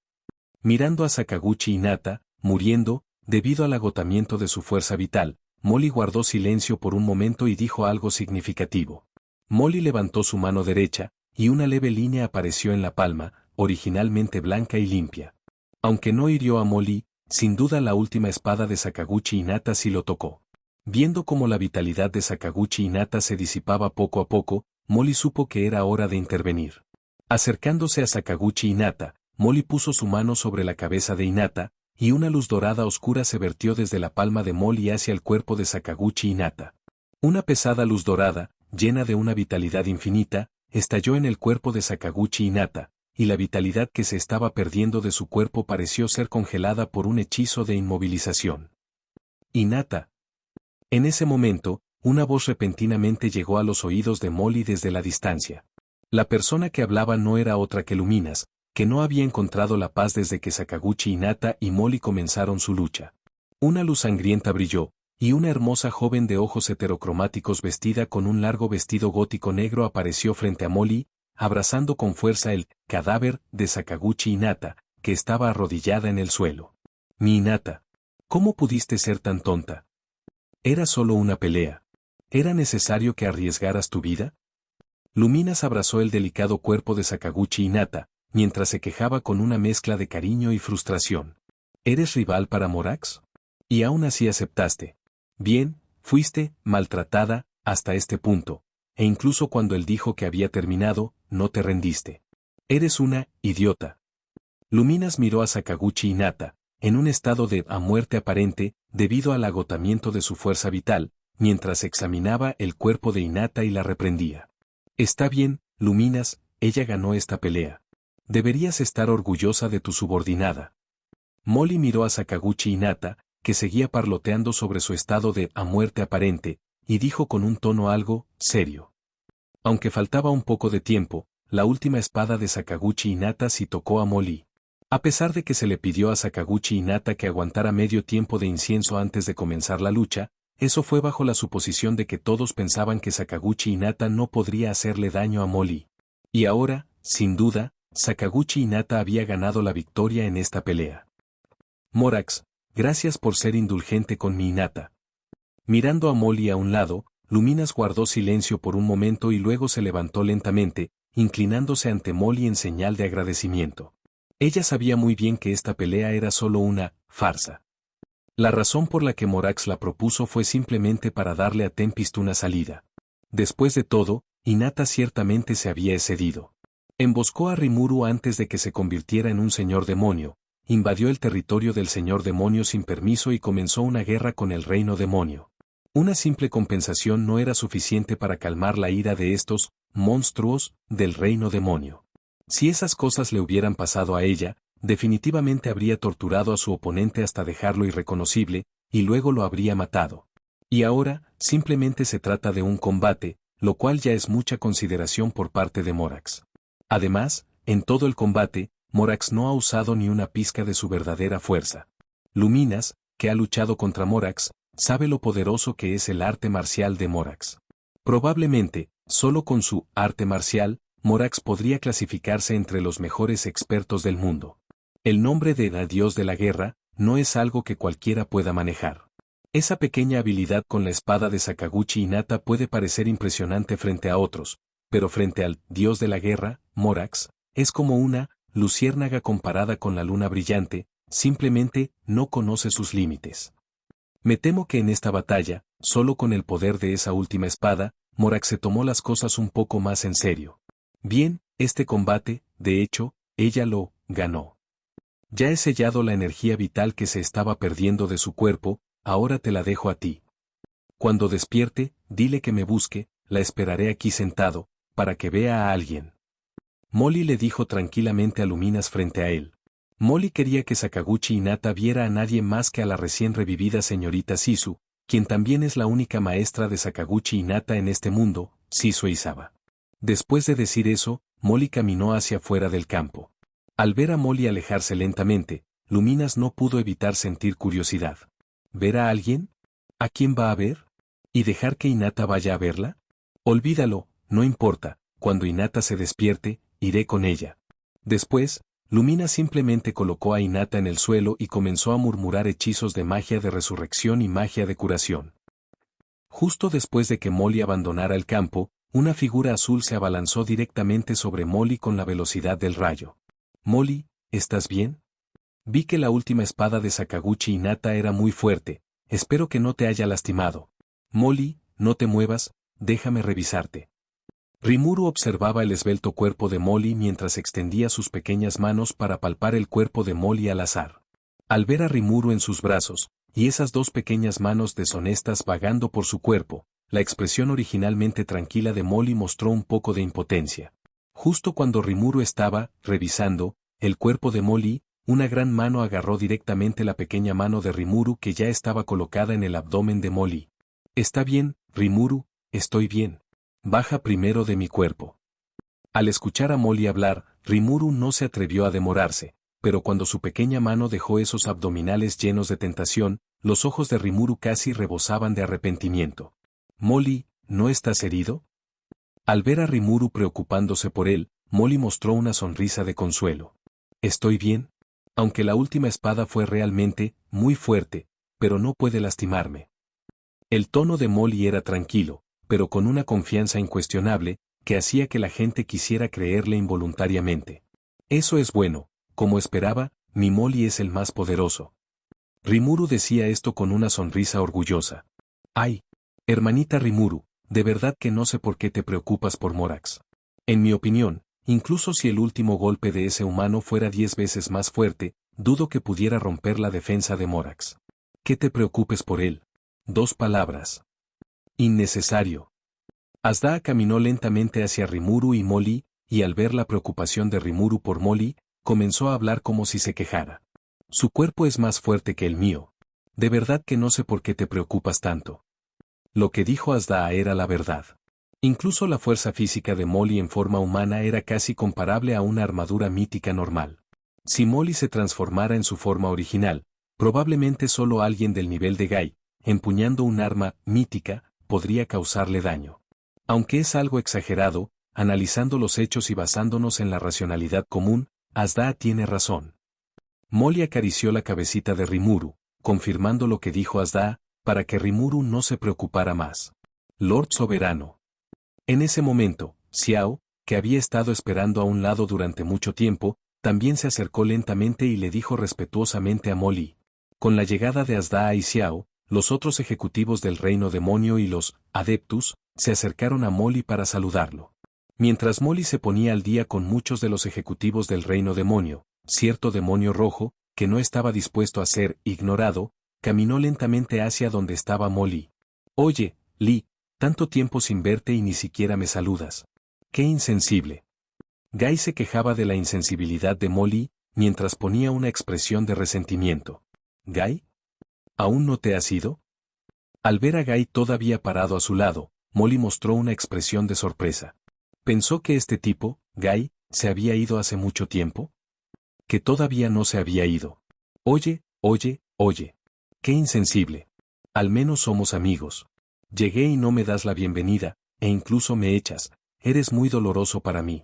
Mirando a Sakaguchi Hinata, muriendo, debido al agotamiento de su fuerza vital, Molly guardó silencio por un momento y dijo algo significativo. Molly levantó su mano derecha, y una leve línea apareció en la palma, originalmente blanca y limpia. Aunque no hirió a Molly, sin duda la última espada de Sakaguchi Hinata sí lo tocó. Viendo cómo la vitalidad de Sakaguchi Hinata se disipaba poco a poco, Molly supo que era hora de intervenir. Acercándose a Sakaguchi Hinata, Molly puso su mano sobre la cabeza de Hinata, y una luz dorada oscura se vertió desde la palma de Molly hacia el cuerpo de Sakaguchi Hinata. Una pesada luz dorada, llena de una vitalidad infinita, estalló en el cuerpo de Sakaguchi Hinata, y la vitalidad que se estaba perdiendo de su cuerpo pareció ser congelada por un hechizo de inmovilización. Hinata. En ese momento, una voz repentinamente llegó a los oídos de Molly desde la distancia. La persona que hablaba no era otra que Luminas, que no había encontrado la paz desde que Sakaguchi Hinata y Molly comenzaron su lucha. Una luz sangrienta brilló, y una hermosa joven de ojos heterocromáticos vestida con un largo vestido gótico negro apareció frente a Molly, abrazando con fuerza el cadáver de Sakaguchi Hinata, que estaba arrodillada en el suelo. Mi Hinata, ¿cómo pudiste ser tan tonta? Era solo una pelea. ¿Era necesario que arriesgaras tu vida? Luminas abrazó el delicado cuerpo de Sakaguchi Hinata, mientras se quejaba con una mezcla de cariño y frustración. ¿Eres rival para Morax? Y aún así aceptaste. Bien, fuiste maltratada hasta este punto, e incluso cuando él dijo que había terminado, no te rendiste. Eres una idiota. Luminas miró a Sakaguchi Hinata, en un estado de a muerte aparente, debido al agotamiento de su fuerza vital, mientras examinaba el cuerpo de Hinata y la reprendía. Está bien, Luminas, ella ganó esta pelea. Deberías estar orgullosa de tu subordinada. Molly miró a Sakaguchi Hinata, que seguía parloteando sobre su estado de a muerte aparente, y dijo con un tono algo serio. Aunque faltaba un poco de tiempo, la última espada de Sakaguchi Hinata sí tocó a Molly. A pesar de que se le pidió a Sakaguchi Hinata que aguantara medio tiempo de incienso antes de comenzar la lucha, eso fue bajo la suposición de que todos pensaban que Sakaguchi Hinata no podría hacerle daño a Molly. Y ahora, sin duda, Sakaguchi Hinata había ganado la victoria en esta pelea. Morax, gracias por ser indulgente con mi Hinata. Mirando a Molly a un lado, Luminas guardó silencio por un momento y luego se levantó lentamente, inclinándose ante Molly en señal de agradecimiento. Ella sabía muy bien que esta pelea era solo una farsa. La razón por la que Morax la propuso fue simplemente para darle a Tempest una salida. Después de todo, Hinata ciertamente se había excedido. Emboscó a Rimuru antes de que se convirtiera en un señor demonio, invadió el territorio del señor demonio sin permiso y comenzó una guerra con el reino demonio. Una simple compensación no era suficiente para calmar la ira de estos monstruos del reino demonio. Si esas cosas le hubieran pasado a ella, definitivamente habría torturado a su oponente hasta dejarlo irreconocible, y luego lo habría matado. Y ahora, simplemente se trata de un combate, lo cual ya es mucha consideración por parte de Morax. Además, en todo el combate, Morax no ha usado ni una pizca de su verdadera fuerza. Luminas, que ha luchado contra Morax, sabe lo poderoso que es el arte marcial de Morax. Probablemente, solo con su arte marcial, Morax podría clasificarse entre los mejores expertos del mundo. El nombre de dios de la guerra no es algo que cualquiera pueda manejar. Esa pequeña habilidad con la espada de Sakaguchi Hinata puede parecer impresionante frente a otros, pero frente al dios de la guerra, Morax, es como una luciérnaga comparada con la luna brillante, simplemente no conoce sus límites. Me temo que en esta batalla, solo con el poder de esa última espada, Morax se tomó las cosas un poco más en serio. Bien, este combate, de hecho, ella lo ganó. Ya he sellado la energía vital que se estaba perdiendo de su cuerpo, ahora te la dejo a ti. Cuando despierte, dile que me busque, la esperaré aquí sentado, para que vea a alguien. Molly le dijo tranquilamente a Luminas frente a él. Molly quería que Sakaguchi Hinata viera a nadie más que a la recién revivida señorita Shizu, quien también es la única maestra de Sakaguchi Hinata en este mundo, Shizu Eizawa. Después de decir eso, Molly caminó hacia fuera del campo. Al ver a Molly alejarse lentamente, Luminas no pudo evitar sentir curiosidad. ¿Ver a alguien? ¿A quién va a ver? ¿Y dejar que Hinata vaya a verla? Olvídalo, no importa, cuando Hinata se despierte, iré con ella. Después, Lumina simplemente colocó a Hinata en el suelo y comenzó a murmurar hechizos de magia de resurrección y magia de curación. Justo después de que Molly abandonara el campo, una figura azul se abalanzó directamente sobre Molly con la velocidad del rayo. Molly, ¿estás bien? Vi que la última espada de Sakaguchi Hinata era muy fuerte, espero que no te haya lastimado. Molly, no te muevas, déjame revisarte. Rimuru observaba el esbelto cuerpo de Molly mientras extendía sus pequeñas manos para palpar el cuerpo de Molly al azar. Al ver a Rimuru en sus brazos, y esas dos pequeñas manos deshonestas vagando por su cuerpo, la expresión originalmente tranquila de Molly mostró un poco de impotencia. Justo cuando Rimuru estaba revisando el cuerpo de Molly, una gran mano agarró directamente la pequeña mano de Rimuru que ya estaba colocada en el abdomen de Molly. Está bien, Rimuru, estoy bien. Baja primero de mi cuerpo. Al escuchar a Molly hablar, Rimuru no se atrevió a demorarse, pero cuando su pequeña mano dejó esos abdominales llenos de tentación, los ojos de Rimuru casi rebosaban de arrepentimiento. Molly, ¿no estás herido? Al ver a Rimuru preocupándose por él, Molly mostró una sonrisa de consuelo. ¿Estoy bien? Aunque la última espada fue realmente muy fuerte, pero no puede lastimarme. El tono de Molly era tranquilo, pero con una confianza incuestionable, que hacía que la gente quisiera creerle involuntariamente. Eso es bueno, como esperaba, mi Molly es el más poderoso. Rimuru decía esto con una sonrisa orgullosa. Ay, hermanita Rimuru, de verdad que no sé por qué te preocupas por Morax. En mi opinión, incluso si el último golpe de ese humano fuera 10 veces más fuerte, dudo que pudiera romper la defensa de Morax. ¿Qué te preocupes por él? 2 palabras. Innecesario. Asda caminó lentamente hacia Rimuru y Molly, y al ver la preocupación de Rimuru por Molly, comenzó a hablar como si se quejara. Su cuerpo es más fuerte que el mío. De verdad que no sé por qué te preocupas tanto. Lo que dijo Asda era la verdad. Incluso la fuerza física de Molly en forma humana era casi comparable a una armadura mítica normal. Si Molly se transformara en su forma original, probablemente solo alguien del nivel de Gai, empuñando un arma mítica, podría causarle daño. Aunque es algo exagerado, analizando los hechos y basándonos en la racionalidad común, Asda tiene razón. Molly acarició la cabecita de Rimuru, confirmando lo que dijo Asda, para que Rimuru no se preocupara más. Lord Soberano. En ese momento, Xiao, que había estado esperando a un lado durante mucho tiempo, también se acercó lentamente y le dijo respetuosamente a Molly. Con la llegada de Asda y Xiao, los otros ejecutivos del Reino Demonio y los Adeptus se acercaron a Molly para saludarlo. Mientras Molly se ponía al día con muchos de los ejecutivos del Reino Demonio, cierto demonio rojo, que no estaba dispuesto a ser ignorado, caminó lentamente hacia donde estaba Molly. Oye, Lee, tanto tiempo sin verte y ni siquiera me saludas. ¡Qué insensible! Gai se quejaba de la insensibilidad de Molly, mientras ponía una expresión de resentimiento. ¿Gai? ¿Aún no te has ido? Al ver a Gai todavía parado a su lado, Molly mostró una expresión de sorpresa. Pensó que este tipo, Gai, se había ido hace mucho tiempo. Que todavía no se había ido. Oye, oye, oye. ¡Qué insensible! Al menos somos amigos. Llegué y no me das la bienvenida, e incluso me echas. Eres muy doloroso para mí.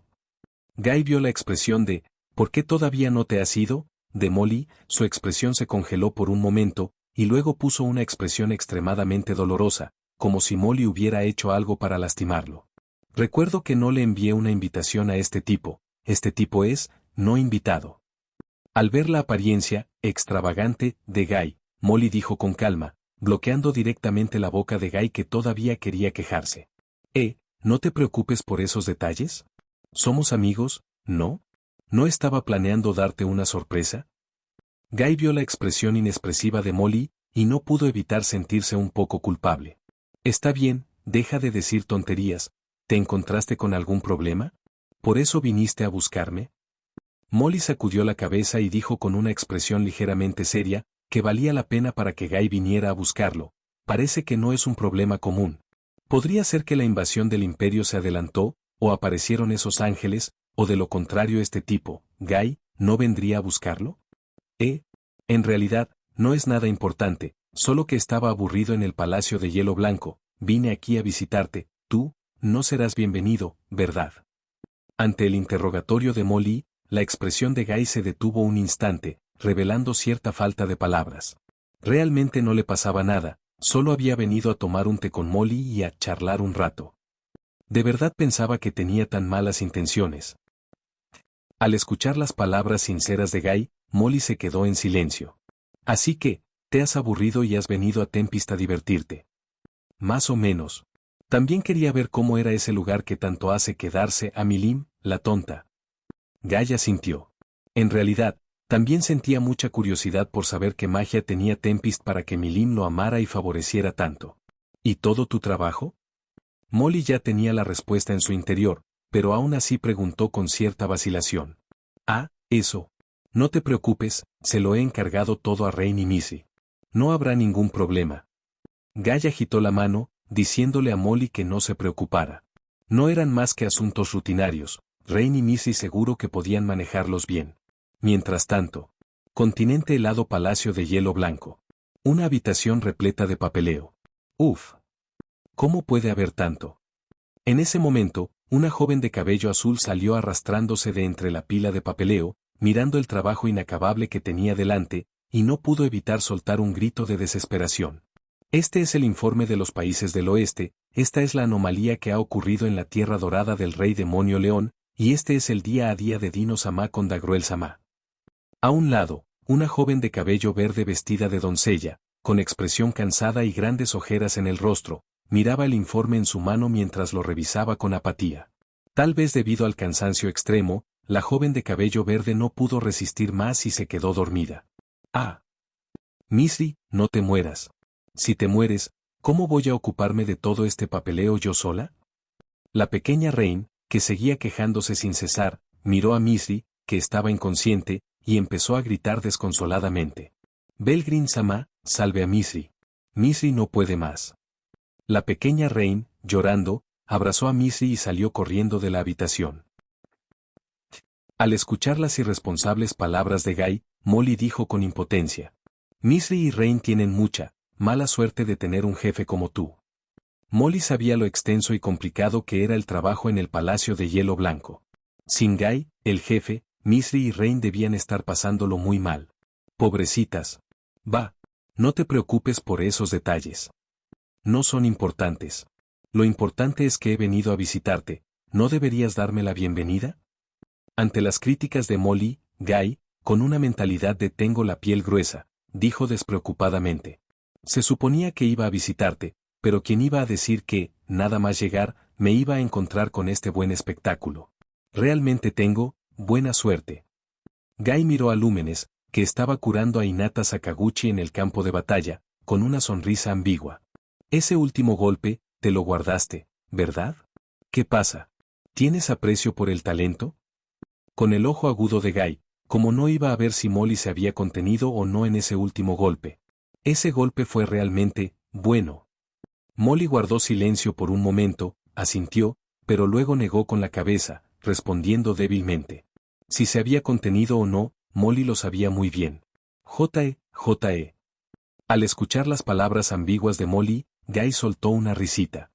Gai vio la expresión de, ¿por qué todavía no te has ido? de Molly, su expresión se congeló por un momento, y luego puso una expresión extremadamente dolorosa, como si Molly hubiera hecho algo para lastimarlo. Recuerdo que no le envié una invitación a este tipo es, no invitado. Al ver la apariencia, extravagante, de Guy, Molly dijo con calma, bloqueando directamente la boca de Guy que todavía quería quejarse. ¿No te preocupes por esos detalles? ¿Somos amigos, no? ¿No estaba planeando darte una sorpresa? Guy vio la expresión inexpresiva de Molly, y no pudo evitar sentirse un poco culpable. Está bien, deja de decir tonterías. ¿Te encontraste con algún problema? ¿Por eso viniste a buscarme? Molly sacudió la cabeza y dijo con una expresión ligeramente seria, que valía la pena para que Guy viniera a buscarlo. Parece que no es un problema común. Podría ser que la invasión del imperio se adelantó, o aparecieron esos ángeles, o de lo contrario este tipo, Guy, ¿no vendría a buscarlo? En realidad, no es nada importante, solo que estaba aburrido en el Palacio de Hielo Blanco, vine aquí a visitarte, tú, no serás bienvenido, ¿verdad? Ante el interrogatorio de Molly, la expresión de Guy se detuvo un instante, revelando cierta falta de palabras. Realmente no le pasaba nada, solo había venido a tomar un té con Molly y a charlar un rato. ¿De verdad pensaba que tenía tan malas intenciones? Al escuchar las palabras sinceras de Guy, Molly se quedó en silencio. Así que, te has aburrido y has venido a Tempest a divertirte. Más o menos. También quería ver cómo era ese lugar que tanto hace quedarse a Milim, la tonta. Guy asintió. En realidad, también sentía mucha curiosidad por saber qué magia tenía Tempest para que Milim lo amara y favoreciera tanto. ¿Y todo tu trabajo? Molly ya tenía la respuesta en su interior, pero aún así preguntó con cierta vacilación. Eso. No te preocupes, se lo he encargado todo a Rain y Missy. No habrá ningún problema. Guy agitó la mano, diciéndole a Molly que no se preocupara. No eran más que asuntos rutinarios, Rain y Missy seguro que podían manejarlos bien. Mientras tanto, continente helado Palacio de Hielo Blanco. Una habitación repleta de papeleo. Uf. ¿Cómo puede haber tanto? En ese momento, una joven de cabello azul salió arrastrándose de entre la pila de papeleo, mirando el trabajo inacabable que tenía delante, y no pudo evitar soltar un grito de desesperación. Este es el informe de los países del oeste, esta es la anomalía que ha ocurrido en la tierra dorada del rey demonio león, y este es el día a día de Dino Sama con Dagruel Sama. A un lado, una joven de cabello verde vestida de doncella, con expresión cansada y grandes ojeras en el rostro, miraba el informe en su mano mientras lo revisaba con apatía. Tal vez debido al cansancio extremo, la joven de cabello verde no pudo resistir más y se quedó dormida. Missy, no te mueras. Si te mueres, ¿cómo voy a ocuparme de todo este papeleo yo sola? La pequeña Rain, que seguía quejándose sin cesar, miró a Missy, que estaba inconsciente, y empezó a gritar desconsoladamente. Belgrin Sama, salve a Missy. Missy no puede más. La pequeña Rain, llorando, abrazó a Missy y salió corriendo de la habitación. Al escuchar las irresponsables palabras de Guy, Molly dijo con impotencia. Missy y Rain tienen mucha, mala suerte de tener un jefe como tú. Molly sabía lo extenso y complicado que era el trabajo en el Palacio de Hielo Blanco. Sin Guy, el jefe, Missy y Rain debían estar pasándolo muy mal. Pobrecitas. No te preocupes por esos detalles. No son importantes. Lo importante es que he venido a visitarte, ¿no deberías darme la bienvenida? Ante las críticas de Molly, Guy, con una mentalidad de tengo la piel gruesa, dijo despreocupadamente. Se suponía que iba a visitarte, pero ¿quién iba a decir que, nada más llegar, me iba a encontrar con este buen espectáculo? Realmente tengo, buena suerte. Guy miró a Lúmenes, que estaba curando a Hinata Sakaguchi en el campo de batalla, con una sonrisa ambigua. Ese último golpe, te lo guardaste, ¿verdad? ¿Qué pasa? ¿Tienes aprecio por el talento? Con el ojo agudo de Guy, como no iba a ver si Molly se había contenido o no en ese último golpe. Ese golpe fue realmente, bueno. Molly guardó silencio por un momento, asintió, pero luego negó con la cabeza, respondiendo débilmente. Si se había contenido o no, Molly lo sabía muy bien. J.E. Al escuchar las palabras ambiguas de Molly, Guy soltó una risita.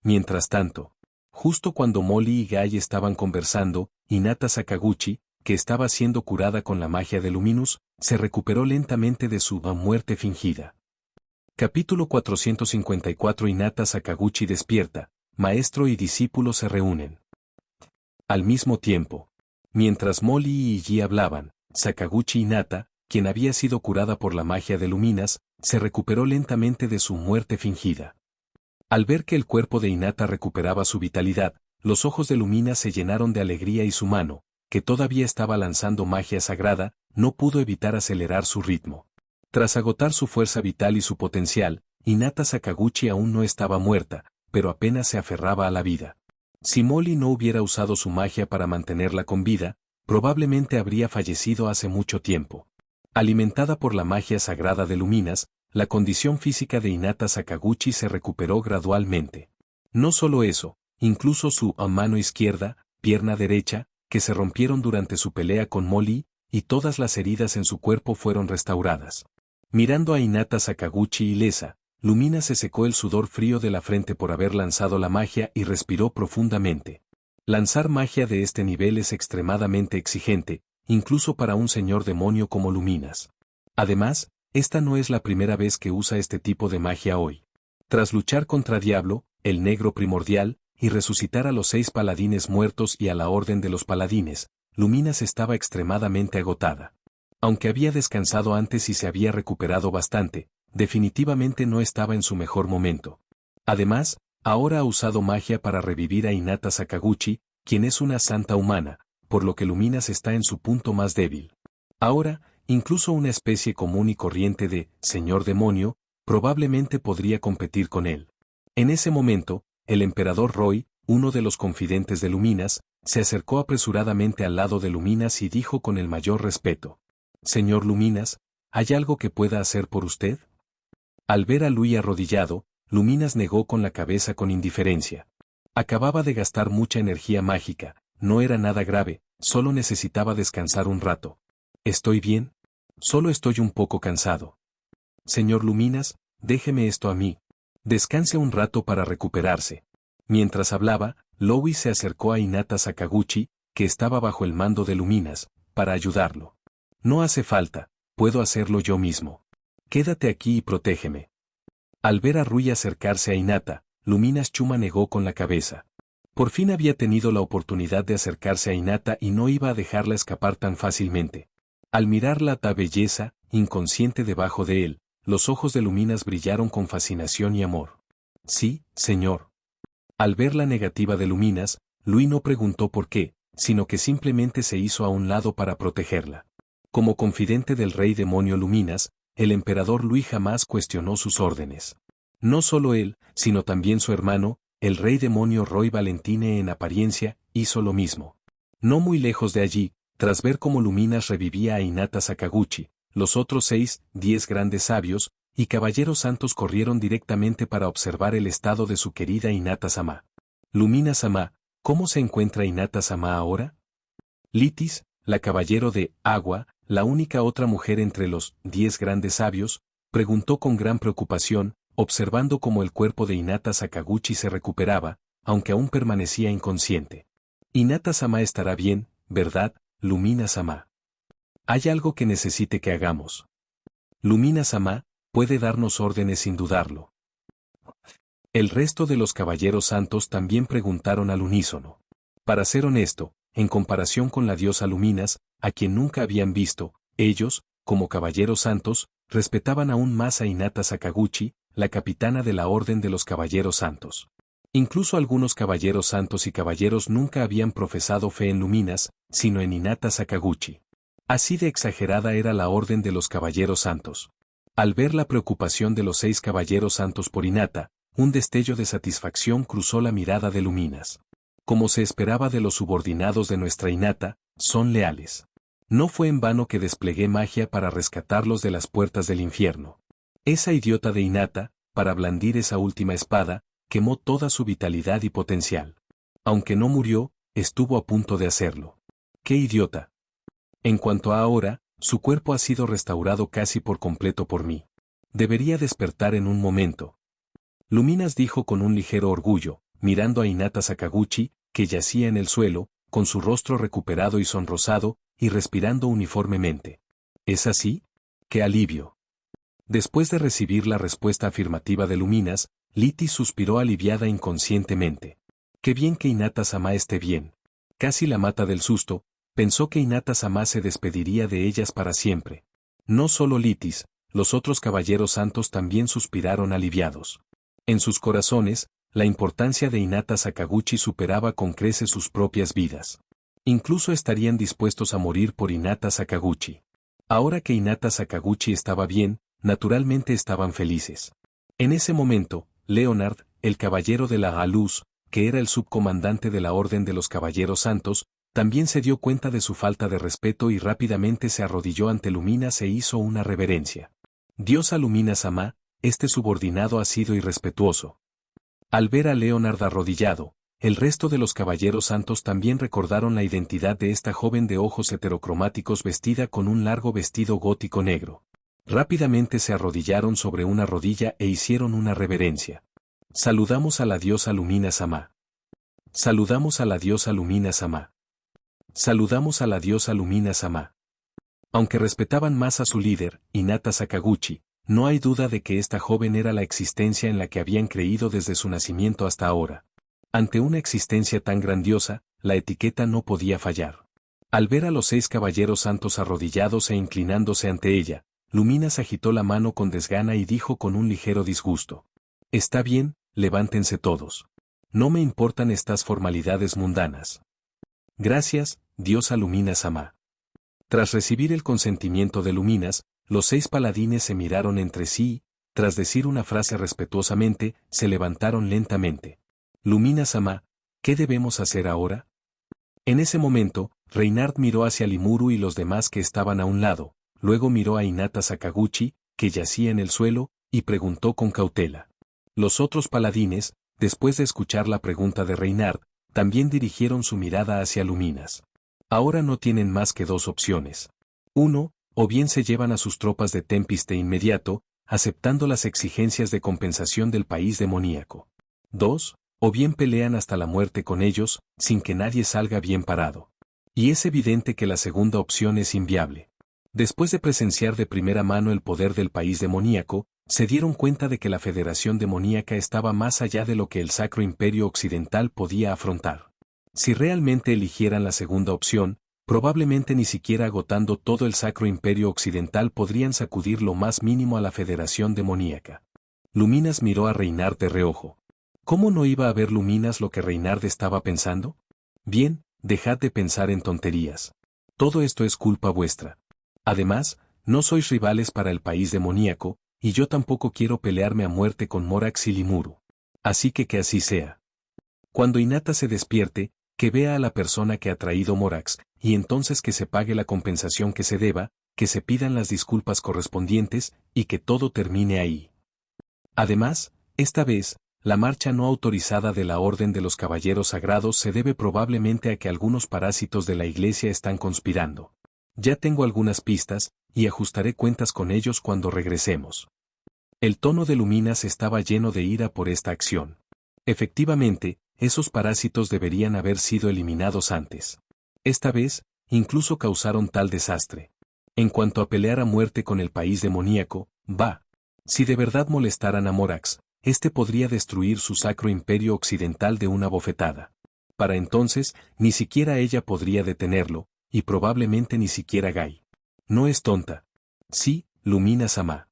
Mientras tanto, justo cuando Molly y Guy estaban conversando, Hinata Sakaguchi, que estaba siendo curada con la magia de Luminous, se recuperó lentamente de su muerte fingida. Capítulo 454. Hinata Sakaguchi despierta, maestro y discípulo se reúnen. Al mismo tiempo, mientras Molly y Yi hablaban, Sakaguchi Hinata, quien había sido curada por la magia de Luminas, se recuperó lentamente de su muerte fingida. Al ver que el cuerpo de Hinata recuperaba su vitalidad, los ojos de Luminas se llenaron de alegría y su mano, que todavía estaba lanzando magia sagrada, no pudo evitar acelerar su ritmo. Tras agotar su fuerza vital y su potencial, Hinata Sakaguchi aún no estaba muerta, pero apenas se aferraba a la vida. Si Molly no hubiera usado su magia para mantenerla con vida, probablemente habría fallecido hace mucho tiempo. Alimentada por la magia sagrada de Luminas, la condición física de Hinata Sakaguchi se recuperó gradualmente. No solo eso, incluso su mano izquierda, pierna derecha, que se rompieron durante su pelea con Molly, y todas las heridas en su cuerpo fueron restauradas. Mirando a Hinata Sakaguchi ilesa, Lumina se secó el sudor frío de la frente por haber lanzado la magia y respiró profundamente. Lanzar magia de este nivel es extremadamente exigente, incluso para un señor demonio como Luminas. Además, esta no es la primera vez que usa este tipo de magia hoy. Tras luchar contra Diablo, el negro primordial, y resucitar a los 6 paladines muertos y a la orden de los paladines, Luminas estaba extremadamente agotada. Aunque había descansado antes y se había recuperado bastante, definitivamente no estaba en su mejor momento. Además, ahora ha usado magia para revivir a Hinata Sakaguchi, quien es una santa humana, por lo que Luminas está en su punto más débil. Ahora, incluso una especie común y corriente de señor demonio, probablemente podría competir con él. En ese momento, el emperador Roy, uno de los confidentes de Luminas, se acercó apresuradamente al lado de Luminas y dijo con el mayor respeto: «Señor Luminas, ¿hay algo que pueda hacer por usted?». Al ver a Lui arrodillado, Luminas negó con la cabeza con indiferencia. Acababa de gastar mucha energía mágica, no era nada grave, solo necesitaba descansar un rato. «¿Estoy bien? Solo estoy un poco cansado». «Señor Luminas, déjeme esto a mí. Descanse un rato para recuperarse». Mientras hablaba, Lui se acercó a Hinata Sakaguchi, que estaba bajo el mando de Luminas, para ayudarlo. «No hace falta, puedo hacerlo yo mismo. Quédate aquí y protégeme». Al ver a Rui acercarse a Hinata, Luminas Chuma negó con la cabeza. Por fin había tenido la oportunidad de acercarse a Hinata y no iba a dejarla escapar tan fácilmente. Al mirar la belleza, inconsciente debajo de él, los ojos de Luminas brillaron con fascinación y amor. «Sí, señor». Al ver la negativa de Luminas, Lui no preguntó por qué, sino que simplemente se hizo a un lado para protegerla. Como confidente del rey demonio Luminas, el emperador Lui jamás cuestionó sus órdenes. No solo él, sino también su hermano, el rey demonio Roy Valentine en apariencia, hizo lo mismo. No muy lejos de allí, tras ver cómo Luminas revivía a Hinata Sakaguchi, los otros 10 grandes sabios y caballeros santos corrieron directamente para observar el estado de su querida Hinata-sama. «Lumina-sama, ¿cómo se encuentra Hinata-sama ahora?». Litis, la caballero de agua, la única otra mujer entre los 10 grandes sabios, preguntó con gran preocupación, observando cómo el cuerpo de Hinata Sakaguchi se recuperaba, aunque aún permanecía inconsciente. «Hinata-sama estará bien, ¿verdad, Lumina-sama? ¿Hay algo que necesite que hagamos?». «Lumina-sama puede darnos órdenes sin dudarlo». El resto de los caballeros santos también preguntaron al unísono. Para ser honesto, en comparación con la diosa Luminas, a quien nunca habían visto, ellos, como caballeros santos, respetaban aún más a Hinata Sakaguchi, la capitana de la Orden de los Caballeros Santos. Incluso algunos caballeros santos y caballeros nunca habían profesado fe en Luminas, sino en Hinata Sakaguchi. Así de exagerada era la Orden de los Caballeros Santos. Al ver la preocupación de los 6 caballeros santos por Hinata, un destello de satisfacción cruzó la mirada de Luminas. Como se esperaba de los subordinados de nuestra Hinata, son leales. No fue en vano que desplegué magia para rescatarlos de las puertas del infierno. Esa idiota de Hinata, para blandir esa última espada, quemó toda su vitalidad y potencial. Aunque no murió, estuvo a punto de hacerlo. ¡Qué idiota! En cuanto a ahora, su cuerpo ha sido restaurado casi por completo por mí. Debería despertar en un momento. Luminas dijo con un ligero orgullo, mirando a Hinata Sakaguchi, que yacía en el suelo, con su rostro recuperado y sonrosado, y respirando uniformemente. ¿Es así? ¡Qué alivio! Después de recibir la respuesta afirmativa de Luminas, Litis suspiró aliviada inconscientemente. ¡Qué bien que Hinata-sama esté bien! Casi la mata del susto, pensó que Hinata-sama se despediría de ellas para siempre. No solo Litis, los otros caballeros santos también suspiraron aliviados. En sus corazones, la importancia de Hinata Sakaguchi superaba con creces sus propias vidas. Incluso estarían dispuestos a morir por Hinata Sakaguchi. Ahora que Hinata Sakaguchi estaba bien, naturalmente estaban felices. En ese momento, Leonard, el caballero de la Luz, que era el subcomandante de la Orden de los Caballeros Santos, también se dio cuenta de su falta de respeto y rápidamente se arrodilló ante Luminas e hizo una reverencia. Diosa Lumina-sama, este subordinado ha sido irrespetuoso. Al ver a Leonard arrodillado, el resto de los caballeros santos también recordaron la identidad de esta joven de ojos heterocromáticos vestida con un largo vestido gótico negro. Rápidamente se arrodillaron sobre una rodilla e hicieron una reverencia. Saludamos a la diosa Lumina-sama. Saludamos a la diosa Lumina-sama. Saludamos a la diosa Lumina-sama. Aunque respetaban más a su líder, Hinata Sakaguchi, no hay duda de que esta joven era la existencia en la que habían creído desde su nacimiento hasta ahora. Ante una existencia tan grandiosa, la etiqueta no podía fallar. Al ver a los 6 caballeros santos arrodillados e inclinándose ante ella, Luminas agitó la mano con desgana y dijo con un ligero disgusto. Está bien, levántense todos. No me importan estas formalidades mundanas. Gracias, diosa Lumina-sama. Tras recibir el consentimiento de Luminas, los 6 paladines se miraron entre sí y, tras decir una frase respetuosamente, se levantaron lentamente. Lumina-sama, ¿qué debemos hacer ahora? En ese momento, Reinhardt miró hacia Limuru y los demás que estaban a un lado, luego miró a Hinata Sakaguchi, que yacía en el suelo, y preguntó con cautela. Los otros paladines, después de escuchar la pregunta de Reinhardt, también dirigieron su mirada hacia Luminas. Ahora no tienen más que 2 opciones. 1, o bien se llevan a sus tropas de Tempest de inmediato, aceptando las exigencias de compensación del país demoníaco. 2, o bien pelean hasta la muerte con ellos, sin que nadie salga bien parado. Y es evidente que la segunda opción es inviable. Después de presenciar de primera mano el poder del país demoníaco, se dieron cuenta de que la Federación Demoníaca estaba más allá de lo que el Sacro Imperio Occidental podía afrontar. Si realmente eligieran la segunda opción, probablemente ni siquiera agotando todo el Sacro Imperio Occidental podrían sacudir lo más mínimo a la Federación Demoníaca. Luminas miró a Reinhardt de reojo. ¿Cómo no iba a ver Luminas lo que Reinhardt estaba pensando? Bien, dejad de pensar en tonterías. Todo esto es culpa vuestra. Además, no sois rivales para el país demoníaco, y yo tampoco quiero pelearme a muerte con Morax y Limuru. Así que así sea. Cuando Hinata se despierte, que vea a la persona que ha traído Morax, y entonces que se pague la compensación que se deba, que se pidan las disculpas correspondientes, y que todo termine ahí. Además, esta vez, la marcha no autorizada de la Orden de los Caballeros Sagrados se debe probablemente a que algunos parásitos de la Iglesia están conspirando. Ya tengo algunas pistas, y ajustaré cuentas con ellos cuando regresemos. El tono de Luminas estaba lleno de ira por esta acción. Efectivamente, esos parásitos deberían haber sido eliminados antes. Esta vez, incluso causaron tal desastre. En cuanto a pelear a muerte con el país demoníaco, si de verdad molestaran a Morax, este podría destruir su Sacro Imperio Occidental de una bofetada. Para entonces, ni siquiera ella podría detenerlo, y probablemente ni siquiera Gai. No es tonta. Sí, Lumina-sama.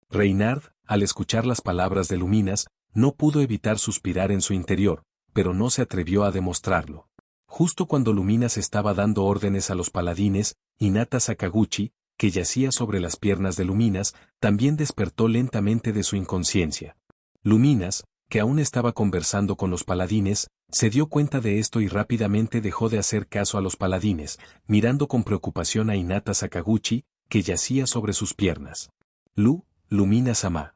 Reinhardt, al escuchar las palabras de Luminas, no pudo evitar suspirar en su interior, pero no se atrevió a demostrarlo. Justo cuando Luminas estaba dando órdenes a los paladines, Hinata Sakaguchi, que yacía sobre las piernas de Luminas, también despertó lentamente de su inconsciencia. Luminas, que aún estaba conversando con los paladines, se dio cuenta de esto y rápidamente dejó de hacer caso a los paladines, mirando con preocupación a Hinata Sakaguchi, que yacía sobre sus piernas. Lumina-sama.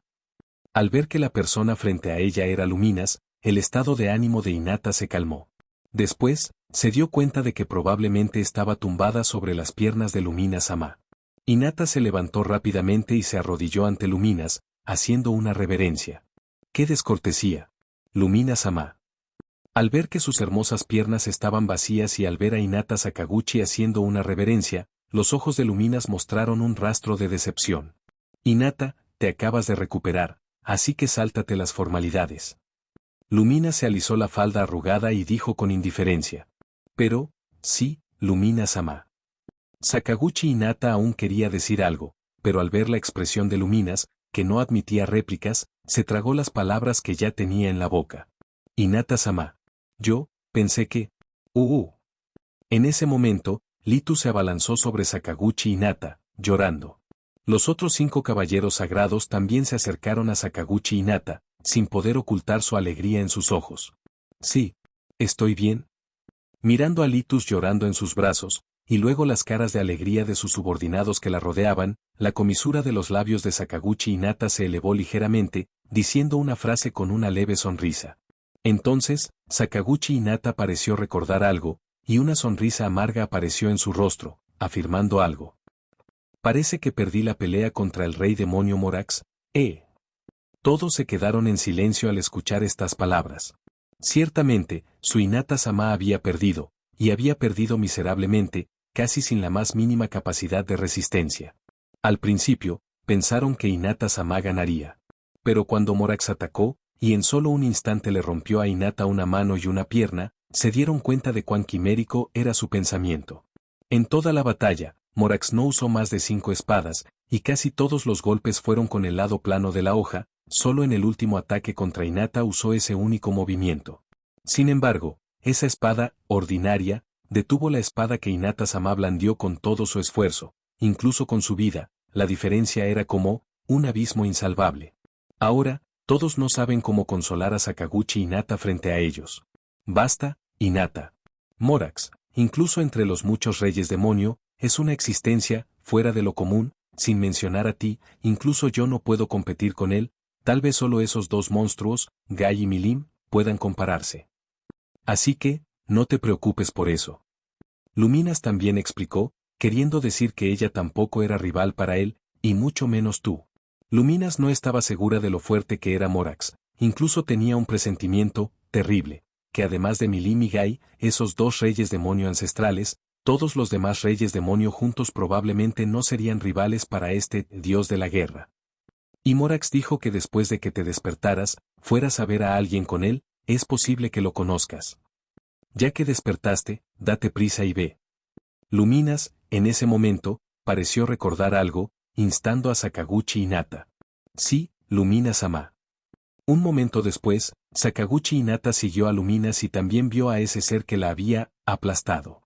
Al ver que la persona frente a ella era Luminas, el estado de ánimo de Hinata se calmó. Después, se dio cuenta de que probablemente estaba tumbada sobre las piernas de Lumina-sama. Hinata se levantó rápidamente y se arrodilló ante Luminas, haciendo una reverencia. ¡Qué descortesía! Lumina-sama. Al ver que sus hermosas piernas estaban vacías y al ver a Hinata Sakaguchi haciendo una reverencia, los ojos de Luminas mostraron un rastro de decepción. Hinata, te acabas de recuperar, así que sáltate las formalidades. Lumina se alisó la falda arrugada y dijo con indiferencia. Pero, sí, Lumina-sama. Sakaguchi Hinata aún quería decir algo, pero al ver la expresión de Luminas, que no admitía réplicas, se tragó las palabras que ya tenía en la boca. Hinata-sama. Yo, pensé que... En ese momento, Litu se abalanzó sobre Sakaguchi Hinata, llorando. Los otros 5 caballeros sagrados también se acercaron a Sakaguchi Hinata, sin poder ocultar su alegría en sus ojos. Sí, estoy bien. Mirando a Litus llorando en sus brazos, y luego las caras de alegría de sus subordinados que la rodeaban, la comisura de los labios de Sakaguchi Hinata se elevó ligeramente, diciendo una frase con una leve sonrisa. Entonces, Sakaguchi Hinata pareció recordar algo, y una sonrisa amarga apareció en su rostro, afirmando algo. Parece que perdí la pelea contra el rey demonio Morax, Todos se quedaron en silencio al escuchar estas palabras. Ciertamente, su Hinata-sama había perdido, y había perdido miserablemente, casi sin la más mínima capacidad de resistencia. Al principio, pensaron que Hinata-sama ganaría. Pero cuando Morax atacó, y en solo un instante le rompió a Hinata una mano y una pierna, se dieron cuenta de cuán quimérico era su pensamiento. En toda la batalla, Morax no usó más de 5 espadas, y casi todos los golpes fueron con el lado plano de la hoja, solo en el último ataque contra Hinata usó ese único movimiento. Sin embargo, esa espada, ordinaria, detuvo la espada que Hinata-sama blandió con todo su esfuerzo, incluso con su vida, la diferencia era como, un abismo insalvable. Ahora, todos no saben cómo consolar a Sakaguchi Hinata frente a ellos. Basta, Hinata. Morax, incluso entre los muchos reyes demonio, es una existencia, fuera de lo común, sin mencionar a ti, incluso yo no puedo competir con él, tal vez solo esos 2 monstruos, Gai y Milim, puedan compararse. Así que, no te preocupes por eso. Luminas también explicó, queriendo decir que ella tampoco era rival para él, y mucho menos tú. Luminas no estaba segura de lo fuerte que era Morax, incluso tenía un presentimiento, terrible, que además de Milim y Gai, esos 2 reyes demonio ancestrales, todos los demás reyes demonio juntos probablemente no serían rivales para este dios de la guerra. Y Morax dijo que después de que te despertaras, fueras a ver a alguien con él, es posible que lo conozcas. Ya que despertaste, date prisa y ve. Luminas, en ese momento, pareció recordar algo, instando a Sakaguchi Hinata. Sí, Lumina-sama. Un momento después, Sakaguchi Hinata siguió a Luminas y también vio a ese ser que la había aplastado.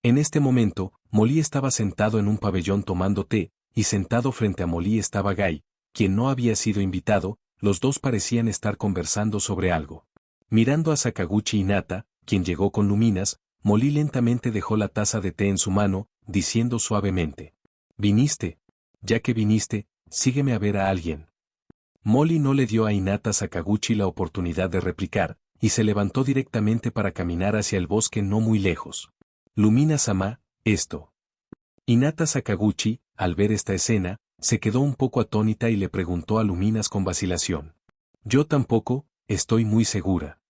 En este momento, Molly estaba sentado en un pabellón tomando té, y sentado frente a Molly estaba Gai, quien no había sido invitado, los dos parecían estar conversando sobre algo. Mirando a Sakaguchi Hinata, quien llegó con Luminas, Molly lentamente dejó la taza de té en su mano, diciendo suavemente. ¿Viniste? Ya que viniste, sígueme a ver a alguien. Molly no le dio a Hinata Sakaguchi la oportunidad de replicar, y se levantó directamente para caminar hacia el bosque no muy lejos. Lumina-sama, esto. Hinata Sakaguchi, al ver esta escena, se quedó un poco atónita y le preguntó a Luminas con vacilación. Yo tampoco, estoy muy segura.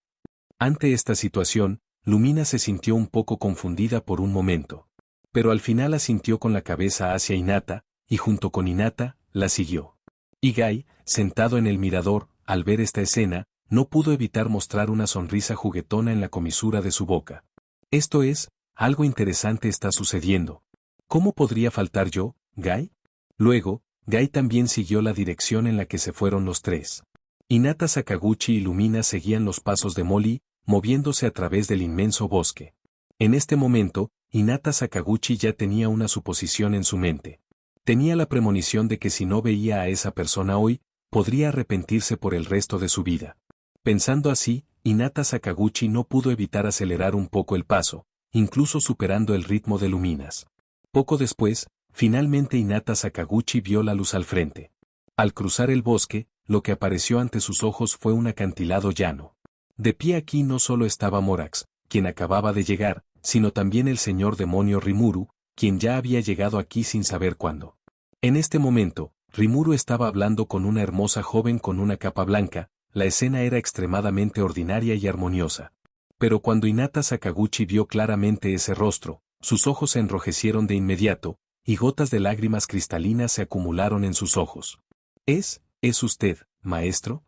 Ante esta situación, Lumina se sintió un poco confundida por un momento. Pero al final asintió con la cabeza hacia Hinata, y junto con Hinata, la siguió. Y Gai, sentado en el mirador, al ver esta escena, no pudo evitar mostrar una sonrisa juguetona en la comisura de su boca. Esto es, algo interesante está sucediendo. ¿Cómo podría faltar yo, Gai? Luego, Gai también siguió la dirección en la que se fueron los 3. Hinata Sakaguchi y Lumina seguían los pasos de Molly, moviéndose a través del inmenso bosque. En este momento, Hinata Sakaguchi ya tenía una suposición en su mente. Tenía la premonición de que si no veía a esa persona hoy, podría arrepentirse por el resto de su vida. Pensando así, Hinata Sakaguchi no pudo evitar acelerar un poco el paso, incluso superando el ritmo de Luminas. Poco después, finalmente Hinata Sakaguchi vio la luz al frente. Al cruzar el bosque, lo que apareció ante sus ojos fue un acantilado llano. De pie aquí no solo estaba Morax, quien acababa de llegar, sino también el señor demonio Rimuru, quien ya había llegado aquí sin saber cuándo. En este momento, Rimuru estaba hablando con una hermosa joven con una capa blanca, la escena era extremadamente ordinaria y armoniosa. Pero cuando Hinata Sakaguchi vio claramente ese rostro, sus ojos se enrojecieron de inmediato, y gotas de lágrimas cristalinas se acumularon en sus ojos. ¿Es usted, maestro?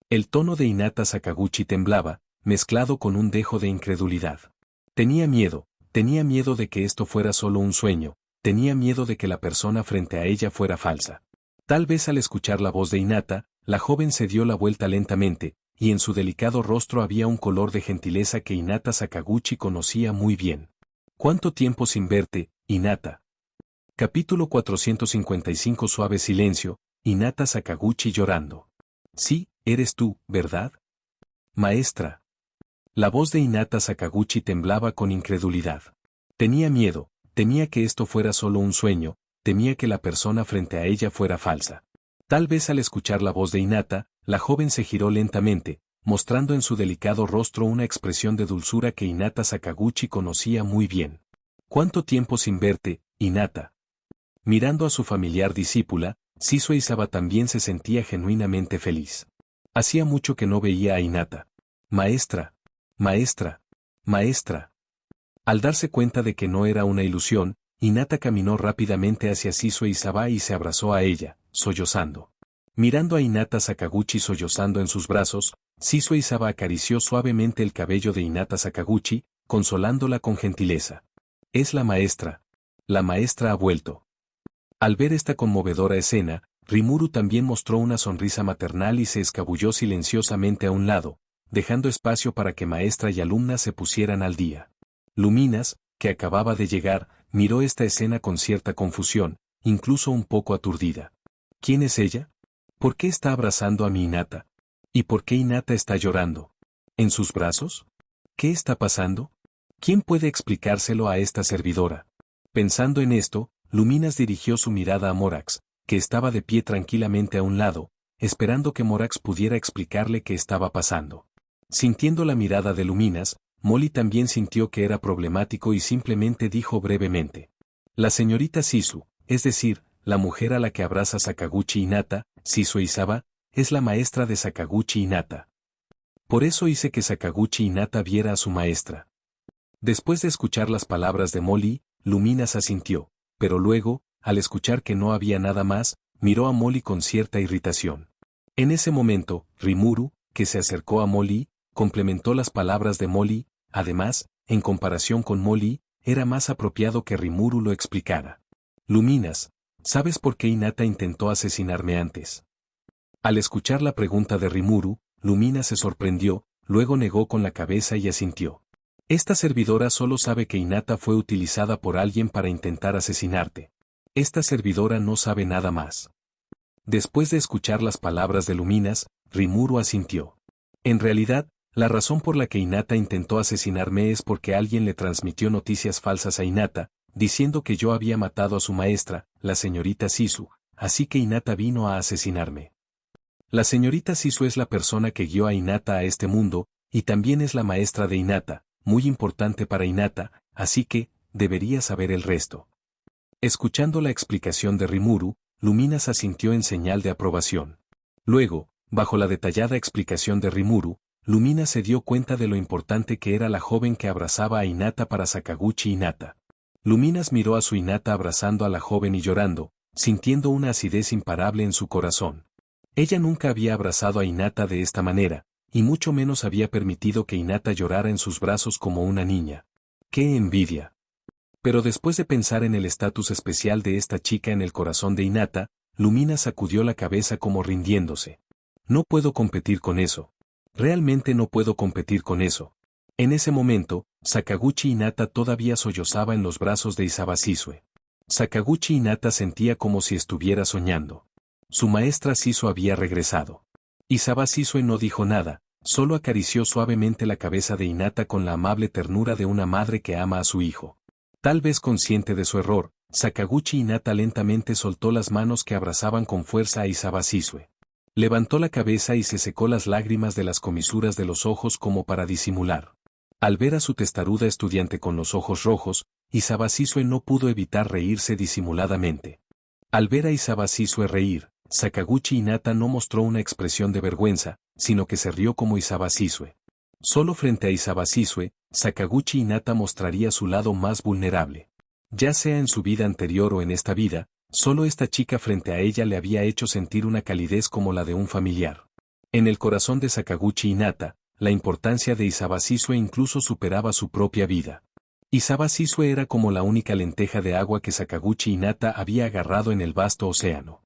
El tono de Hinata Sakaguchi temblaba, mezclado con un dejo de incredulidad. Tenía miedo de que esto fuera solo un sueño, tenía miedo de que la persona frente a ella fuera falsa. Tal vez al escuchar la voz de Hinata, la joven se dio la vuelta lentamente, y en su delicado rostro había un color de gentileza que Hinata Sakaguchi conocía muy bien. ¿Cuánto tiempo sin verte, Hinata? Capítulo 455. Suave silencio, Hinata Sakaguchi llorando. Sí, eres tú, ¿verdad? Maestra. La voz de Hinata Sakaguchi temblaba con incredulidad. Tenía miedo, temía que esto fuera solo un sueño, temía que la persona frente a ella fuera falsa. Tal vez al escuchar la voz de Hinata, la joven se giró lentamente, mostrando en su delicado rostro una expresión de dulzura que Hinata Sakaguchi conocía muy bien. ¿Cuánto tiempo sin verte, Hinata? Mirando a su familiar discípula, Shisui Saba también se sentía genuinamente feliz. Hacía mucho que no veía a Hinata. Maestra, maestra, maestra. Al darse cuenta de que no era una ilusión, Hinata caminó rápidamente hacia Shisui Saba y se abrazó a ella, sollozando. Mirando a Hinata Sakaguchi sollozando en sus brazos, Shisui Saba acarició suavemente el cabello de Hinata Sakaguchi, consolándola con gentileza. Es la maestra. La maestra ha vuelto. Al ver esta conmovedora escena, Rimuru también mostró una sonrisa maternal y se escabulló silenciosamente a un lado, dejando espacio para que maestra y alumna se pusieran al día. Luminas, que acababa de llegar, miró esta escena con cierta confusión, incluso un poco aturdida. ¿Quién es ella? ¿Por qué está abrazando a mi Hinata? ¿Y por qué Hinata está llorando? ¿En sus brazos? ¿Qué está pasando? ¿Quién puede explicárselo a esta servidora? Pensando en esto, Luminas dirigió su mirada a Morax, que estaba de pie tranquilamente a un lado, esperando que Morax pudiera explicarle qué estaba pasando. Sintiendo la mirada de Luminas, Molly también sintió que era problemático y simplemente dijo brevemente. La señorita Shizu, es decir, la mujer a la que abraza Sakaguchi Hinata, Shisui Saba, es la maestra de Sakaguchi Hinata. Por eso hice que Sakaguchi Hinata viera a su maestra. Después de escuchar las palabras de Molly, Luminas asintió, pero luego, al escuchar que no había nada más, miró a Molly con cierta irritación. En ese momento, Rimuru, que se acercó a Molly, complementó las palabras de Molly. Además, en comparación con Molly, era más apropiado que Rimuru lo explicara. Luminas, ¿sabes por qué Hinata intentó asesinarme antes? Al escuchar la pregunta de Rimuru, Luminas se sorprendió, luego negó con la cabeza y asintió. Esta servidora solo sabe que Hinata fue utilizada por alguien para intentar asesinarte. Esta servidora no sabe nada más. Después de escuchar las palabras de Luminas, Rimuru asintió. En realidad, la razón por la que Hinata intentó asesinarme es porque alguien le transmitió noticias falsas a Hinata, diciendo que yo había matado a su maestra, la señorita Shizu, así que Hinata vino a asesinarme. La señorita Shizu es la persona que guió a Hinata a este mundo, y también es la maestra de Hinata, muy importante para Hinata, así que, debería saber el resto. Escuchando la explicación de Rimuru, Luminas asintió en señal de aprobación. Luego, bajo la detallada explicación de Rimuru, Luminas se dio cuenta de lo importante que era la joven que abrazaba a Hinata para Sakaguchi Hinata. Luminas miró a su Hinata abrazando a la joven y llorando, sintiendo una acidez imparable en su corazón. Ella nunca había abrazado a Hinata de esta manera, y mucho menos había permitido que Hinata llorara en sus brazos como una niña. ¡Qué envidia! Pero después de pensar en el estatus especial de esta chica en el corazón de Hinata, Luminas sacudió la cabeza como rindiéndose. No puedo competir con eso. Realmente no puedo competir con eso. En ese momento, Sakaguchi Hinata todavía sollozaba en los brazos de Isaba Shisue. Sakaguchi Hinata sentía como si estuviera soñando. Su maestra Shizu había regresado. Isaba Shisue no dijo nada, solo acarició suavemente la cabeza de Hinata con la amable ternura de una madre que ama a su hijo. Tal vez consciente de su error, Sakaguchi Hinata lentamente soltó las manos que abrazaban con fuerza a Isaba Shisue. Levantó la cabeza y se secó las lágrimas de las comisuras de los ojos como para disimular. Al ver a su testaruda estudiante con los ojos rojos, Isaba Shisue no pudo evitar reírse disimuladamente. Al ver a Isaba Shisue reír, Sakaguchi Hinata no mostró una expresión de vergüenza, sino que se rió como Isaba Shisue. Solo frente a Isaba Sisue, Sakaguchi Hinata mostraría su lado más vulnerable. Ya sea en su vida anterior o en esta vida, solo esta chica frente a ella le había hecho sentir una calidez como la de un familiar. En el corazón de Sakaguchi Hinata, la importancia de Isaba Sisue incluso superaba su propia vida. Isaba Sisue era como la única lenteja de agua que Sakaguchi Hinata había agarrado en el vasto océano.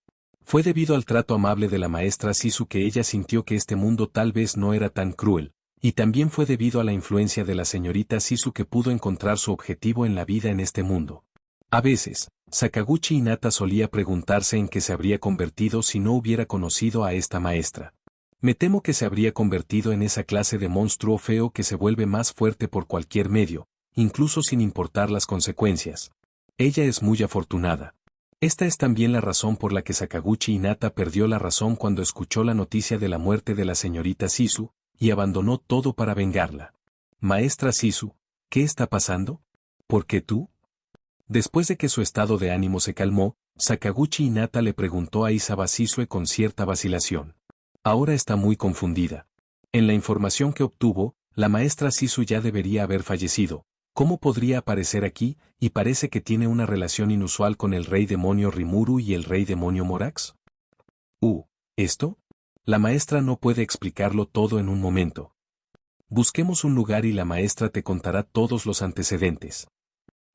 Fue debido al trato amable de la maestra Sisu que ella sintió que este mundo tal vez no era tan cruel, y también fue debido a la influencia de la señorita Sisu que pudo encontrar su objetivo en la vida en este mundo. A veces, Sakaguchi Hinata solía preguntarse en qué se habría convertido si no hubiera conocido a esta maestra. Me temo que se habría convertido en esa clase de monstruo feo que se vuelve más fuerte por cualquier medio, incluso sin importar las consecuencias. Ella es muy afortunada. Esta es también la razón por la que Sakaguchi Hinata perdió la razón cuando escuchó la noticia de la muerte de la señorita Sisu, y abandonó todo para vengarla. Maestra Sisu, ¿qué está pasando? ¿Por qué tú? Después de que su estado de ánimo se calmó, Sakaguchi Hinata le preguntó a Isaba Sisue con cierta vacilación. Ahora está muy confundida. En la información que obtuvo, la maestra Sisu ya debería haber fallecido. ¿Cómo podría aparecer aquí? Y parece que tiene una relación inusual con el rey demonio Rimuru y el rey demonio Morax. ¿Esto? La maestra no puede explicarlo todo en un momento. Busquemos un lugar y la maestra te contará todos los antecedentes.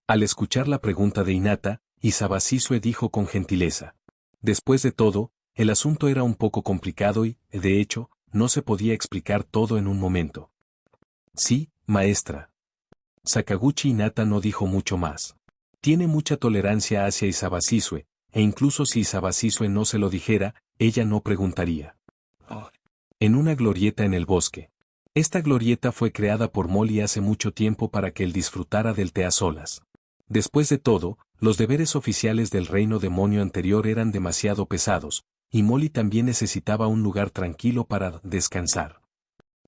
Al escuchar la pregunta de Hinata, Isaba Sisue dijo con gentileza. Después de todo, el asunto era un poco complicado y, de hecho, no se podía explicar todo en un momento. Sí, maestra. Sakaguchi Hinata no dijo mucho más. Tiene mucha tolerancia hacia Isaba Sisue, e incluso si Isaba Sisue no se lo dijera, ella no preguntaría. En una glorieta en el bosque. Esta glorieta fue creada por Molly hace mucho tiempo para que él disfrutara del té a solas. Después de todo, los deberes oficiales del reino demonio anterior eran demasiado pesados, y Molly también necesitaba un lugar tranquilo para descansar.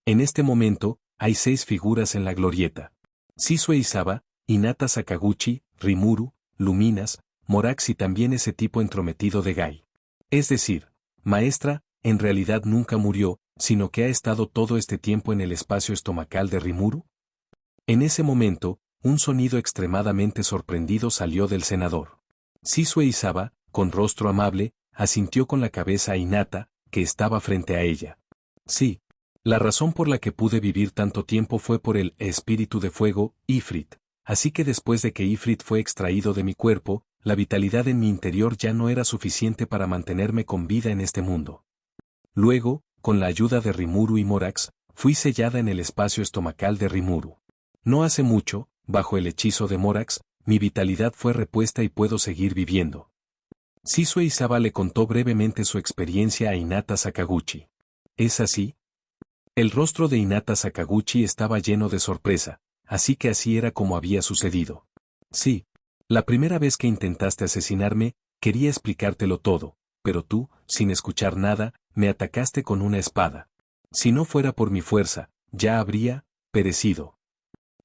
En este momento, hay 6 figuras en la glorieta. Sisue Isaba, Hinata Sakaguchi, Rimuru, Luminas, Morax y también ese tipo entrometido de Gai. Es decir, maestra, en realidad nunca murió, sino que ha estado todo este tiempo en el espacio estomacal de Rimuru. En ese momento, un sonido extremadamente sorprendido salió del senador. Sisue Isaba, con rostro amable, asintió con la cabeza a Hinata, que estaba frente a ella. Sí. La razón por la que pude vivir tanto tiempo fue por el espíritu de fuego, Ifrit, así que después de que Ifrit fue extraído de mi cuerpo, la vitalidad en mi interior ya no era suficiente para mantenerme con vida en este mundo. Luego, con la ayuda de Rimuru y Morax, fui sellada en el espacio estomacal de Rimuru. No hace mucho, bajo el hechizo de Morax, mi vitalidad fue repuesta y puedo seguir viviendo. Sisue Isaba le contó brevemente su experiencia a Hinata Sakaguchi. ¿Es así? El rostro de Hinata Sakaguchi estaba lleno de sorpresa, así que así era como había sucedido. Sí. La primera vez que intentaste asesinarme, quería explicártelo todo, pero tú, sin escuchar nada, me atacaste con una espada. Si no fuera por mi fuerza, ya habría perecido.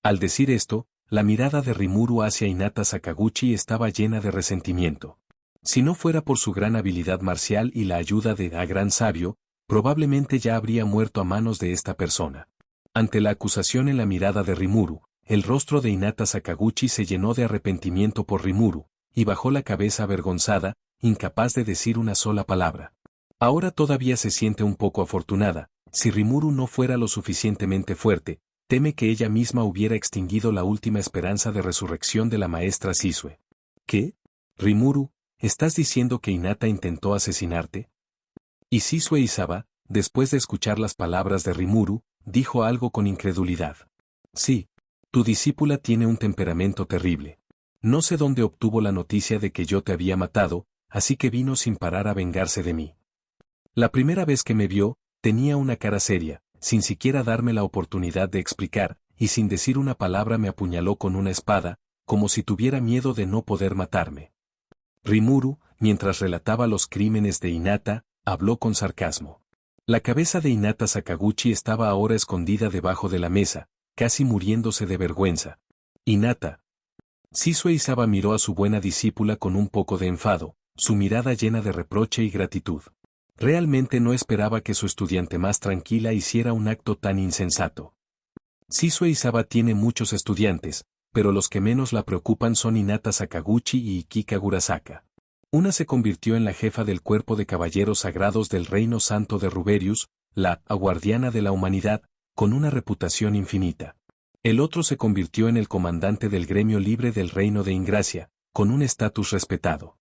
Al decir esto, la mirada de Rimuru hacia Hinata Sakaguchi estaba llena de resentimiento. Si no fuera por su gran habilidad marcial y la ayuda de a gran sabio, probablemente ya habría muerto a manos de esta persona. Ante la acusación en la mirada de Rimuru, el rostro de Hinata Sakaguchi se llenó de arrepentimiento por Rimuru, y bajó la cabeza avergonzada, incapaz de decir una sola palabra. Ahora todavía se siente un poco afortunada. Si Rimuru no fuera lo suficientemente fuerte, teme que ella misma hubiera extinguido la última esperanza de resurrección de la maestra Sisue. ¿Qué? Rimuru, ¿estás diciendo que Hinata intentó asesinarte? Y Sisue Isaba, después de escuchar las palabras de Rimuru, dijo algo con incredulidad. Sí. Tu discípula tiene un temperamento terrible. No sé dónde obtuvo la noticia de que yo te había matado, así que vino sin parar a vengarse de mí. La primera vez que me vio, tenía una cara seria, sin siquiera darme la oportunidad de explicar, y sin decir una palabra me apuñaló con una espada, como si tuviera miedo de no poder matarme. Rimuru, mientras relataba los crímenes de Hinata, habló con sarcasmo. La cabeza de Hinata Sakaguchi estaba ahora escondida debajo de la mesa, casi muriéndose de vergüenza. Hinata. Sisue Isaba miró a su buena discípula con un poco de enfado, su mirada llena de reproche y gratitud. Realmente no esperaba que su estudiante más tranquila hiciera un acto tan insensato. Shisui Saba tiene muchos estudiantes, pero los que menos la preocupan son Hinata Sakaguchi y Ikki Kagurasaka. Una se convirtió en la jefa del cuerpo de caballeros sagrados del Reino Santo de Ruberius, la guardiana de la humanidad, con una reputación infinita. El otro se convirtió en el comandante del gremio libre del Reino de Ingracia, con un estatus respetado.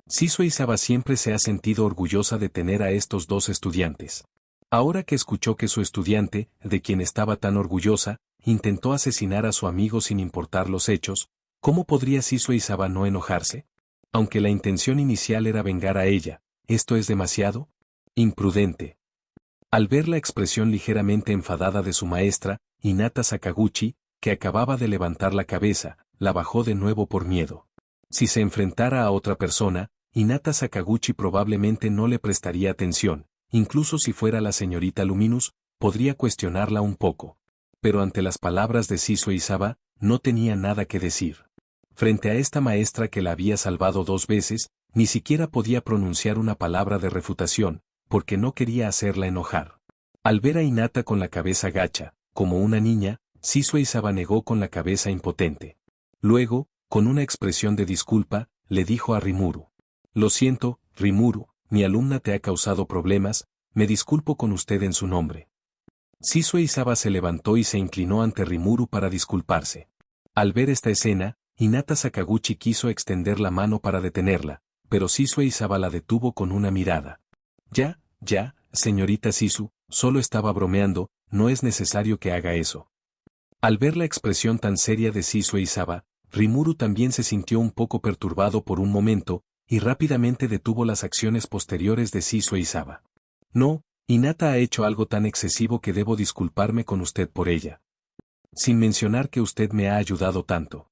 Shisui Saba siempre se ha sentido orgullosa de tener a estos dos estudiantes. Ahora que escuchó que su estudiante, de quien estaba tan orgullosa, intentó asesinar a su amigo sin importar los hechos, ¿cómo podría Shisui Saba no enojarse? Aunque la intención inicial era vengar a ella, ¿esto es demasiado? Imprudente. Al ver la expresión ligeramente enfadada de su maestra, Hinata Sakaguchi, que acababa de levantar la cabeza, la bajó de nuevo por miedo. Si se enfrentara a otra persona, Hinata Sakaguchi probablemente no le prestaría atención, incluso si fuera la señorita Luminous, podría cuestionarla un poco. Pero ante las palabras de Shisui Saba, no tenía nada que decir. Frente a esta maestra que la había salvado 2 veces, ni siquiera podía pronunciar una palabra de refutación, porque no quería hacerla enojar. Al ver a Hinata con la cabeza gacha, como una niña, Shisui Saba negó con la cabeza impotente. Luego, con una expresión de disculpa, le dijo a Rimuru. Lo siento, Rimuru, mi alumna te ha causado problemas, me disculpo con usted en su nombre. Shisui Saba se levantó y se inclinó ante Rimuru para disculparse. Al ver esta escena, Hinata Sakaguchi quiso extender la mano para detenerla, pero Shisui Saba la detuvo con una mirada. Ya, señorita Shisu, solo estaba bromeando, no es necesario que haga eso. Al ver la expresión tan seria de Shisui Saba, Rimuru también se sintió un poco perturbado por un momento, y rápidamente detuvo las acciones posteriores de Shisui Saba. No, Hinata ha hecho algo tan excesivo que debo disculparme con usted por ella. Sin mencionar que usted me ha ayudado tanto.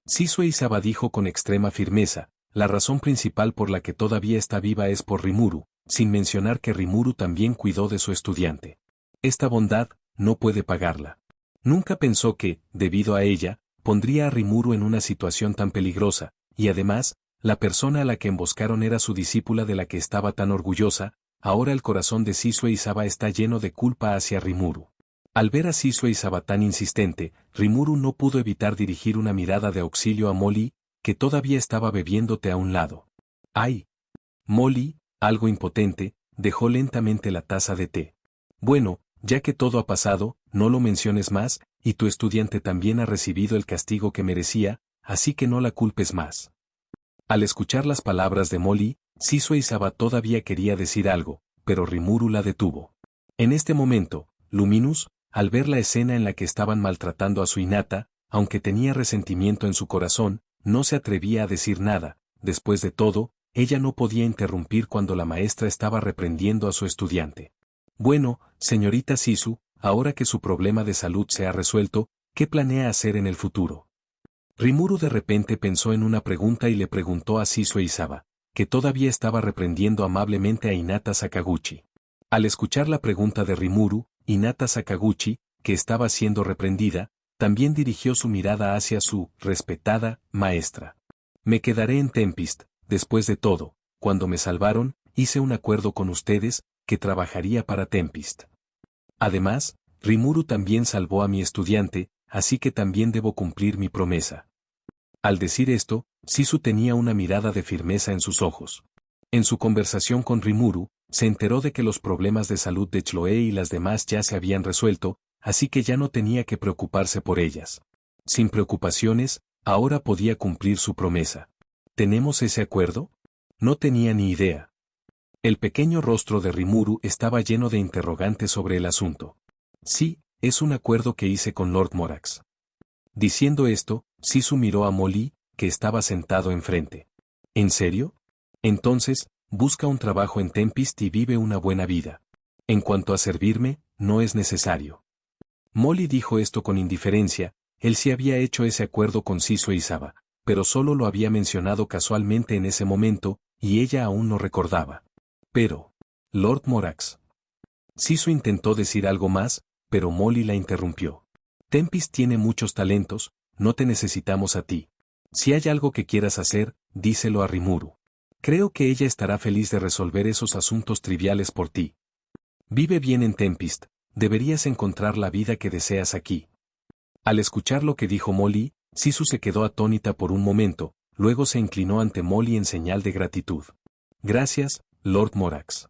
Shisui Saba dijo con extrema firmeza, la razón principal por la que todavía está viva es por Rimuru, sin mencionar que Rimuru también cuidó de su estudiante. Esta bondad, no puede pagarla. Nunca pensó que, debido a ella, pondría a Rimuru en una situación tan peligrosa, y además, la persona a la que emboscaron era su discípula de la que estaba tan orgullosa, ahora el corazón de Shisui Saba está lleno de culpa hacia Rimuru. Al ver a Shisui Saba tan insistente, Rimuru no pudo evitar dirigir una mirada de auxilio a Molly, que todavía estaba bebiendo té a un lado. ¡Ay! Molly, algo impotente, dejó lentamente la taza de té. Bueno, ya que todo ha pasado, no lo menciones más, y tu estudiante también ha recibido el castigo que merecía, así que no la culpes más. Al escuchar las palabras de Molly, Shisui Saba todavía quería decir algo, pero Rimuru la detuvo. En este momento, Luminous, al ver la escena en la que estaban maltratando a su Hinata, aunque tenía resentimiento en su corazón, no se atrevía a decir nada. Después de todo, ella no podía interrumpir cuando la maestra estaba reprendiendo a su estudiante. Bueno, señorita Shisu, ahora que su problema de salud se ha resuelto, ¿qué planea hacer en el futuro? Rimuru de repente pensó en una pregunta y le preguntó a Shisui Saba, que todavía estaba reprendiendo amablemente a Hinata Sakaguchi. Al escuchar la pregunta de Rimuru, Hinata Sakaguchi, que estaba siendo reprendida, también dirigió su mirada hacia su respetada maestra. Me quedaré en Tempest, después de todo, cuando me salvaron, hice un acuerdo con ustedes, que trabajaría para Tempest. Además, Rimuru también salvó a mi estudiante, así que también debo cumplir mi promesa. Al decir esto, Shisu tenía una mirada de firmeza en sus ojos. En su conversación con Rimuru, se enteró de que los problemas de salud de Chloe y las demás ya se habían resuelto, así que ya no tenía que preocuparse por ellas. Sin preocupaciones, ahora podía cumplir su promesa. ¿Tenemos ese acuerdo? No tenía ni idea. El pequeño rostro de Rimuru estaba lleno de interrogantes sobre el asunto. Sí, es un acuerdo que hice con Lord Morax. Diciendo esto, Shisu miró a Molly, que estaba sentado enfrente. ¿En serio? Entonces, busca un trabajo en Tempest y vive una buena vida. En cuanto a servirme, no es necesario. Molly dijo esto con indiferencia, él sí había hecho ese acuerdo con Shisui Saba, pero solo lo había mencionado casualmente en ese momento, y ella aún no recordaba. Pero, Lord Morax. Shisu intentó decir algo más, pero Molly la interrumpió. Tempest tiene muchos talentos, no te necesitamos a ti. Si hay algo que quieras hacer, díselo a Rimuru. Creo que ella estará feliz de resolver esos asuntos triviales por ti. Vive bien en Tempest, deberías encontrar la vida que deseas aquí. Al escuchar lo que dijo Molly, Sisu se quedó atónita por un momento, luego se inclinó ante Molly en señal de gratitud. Gracias, Lord Morax.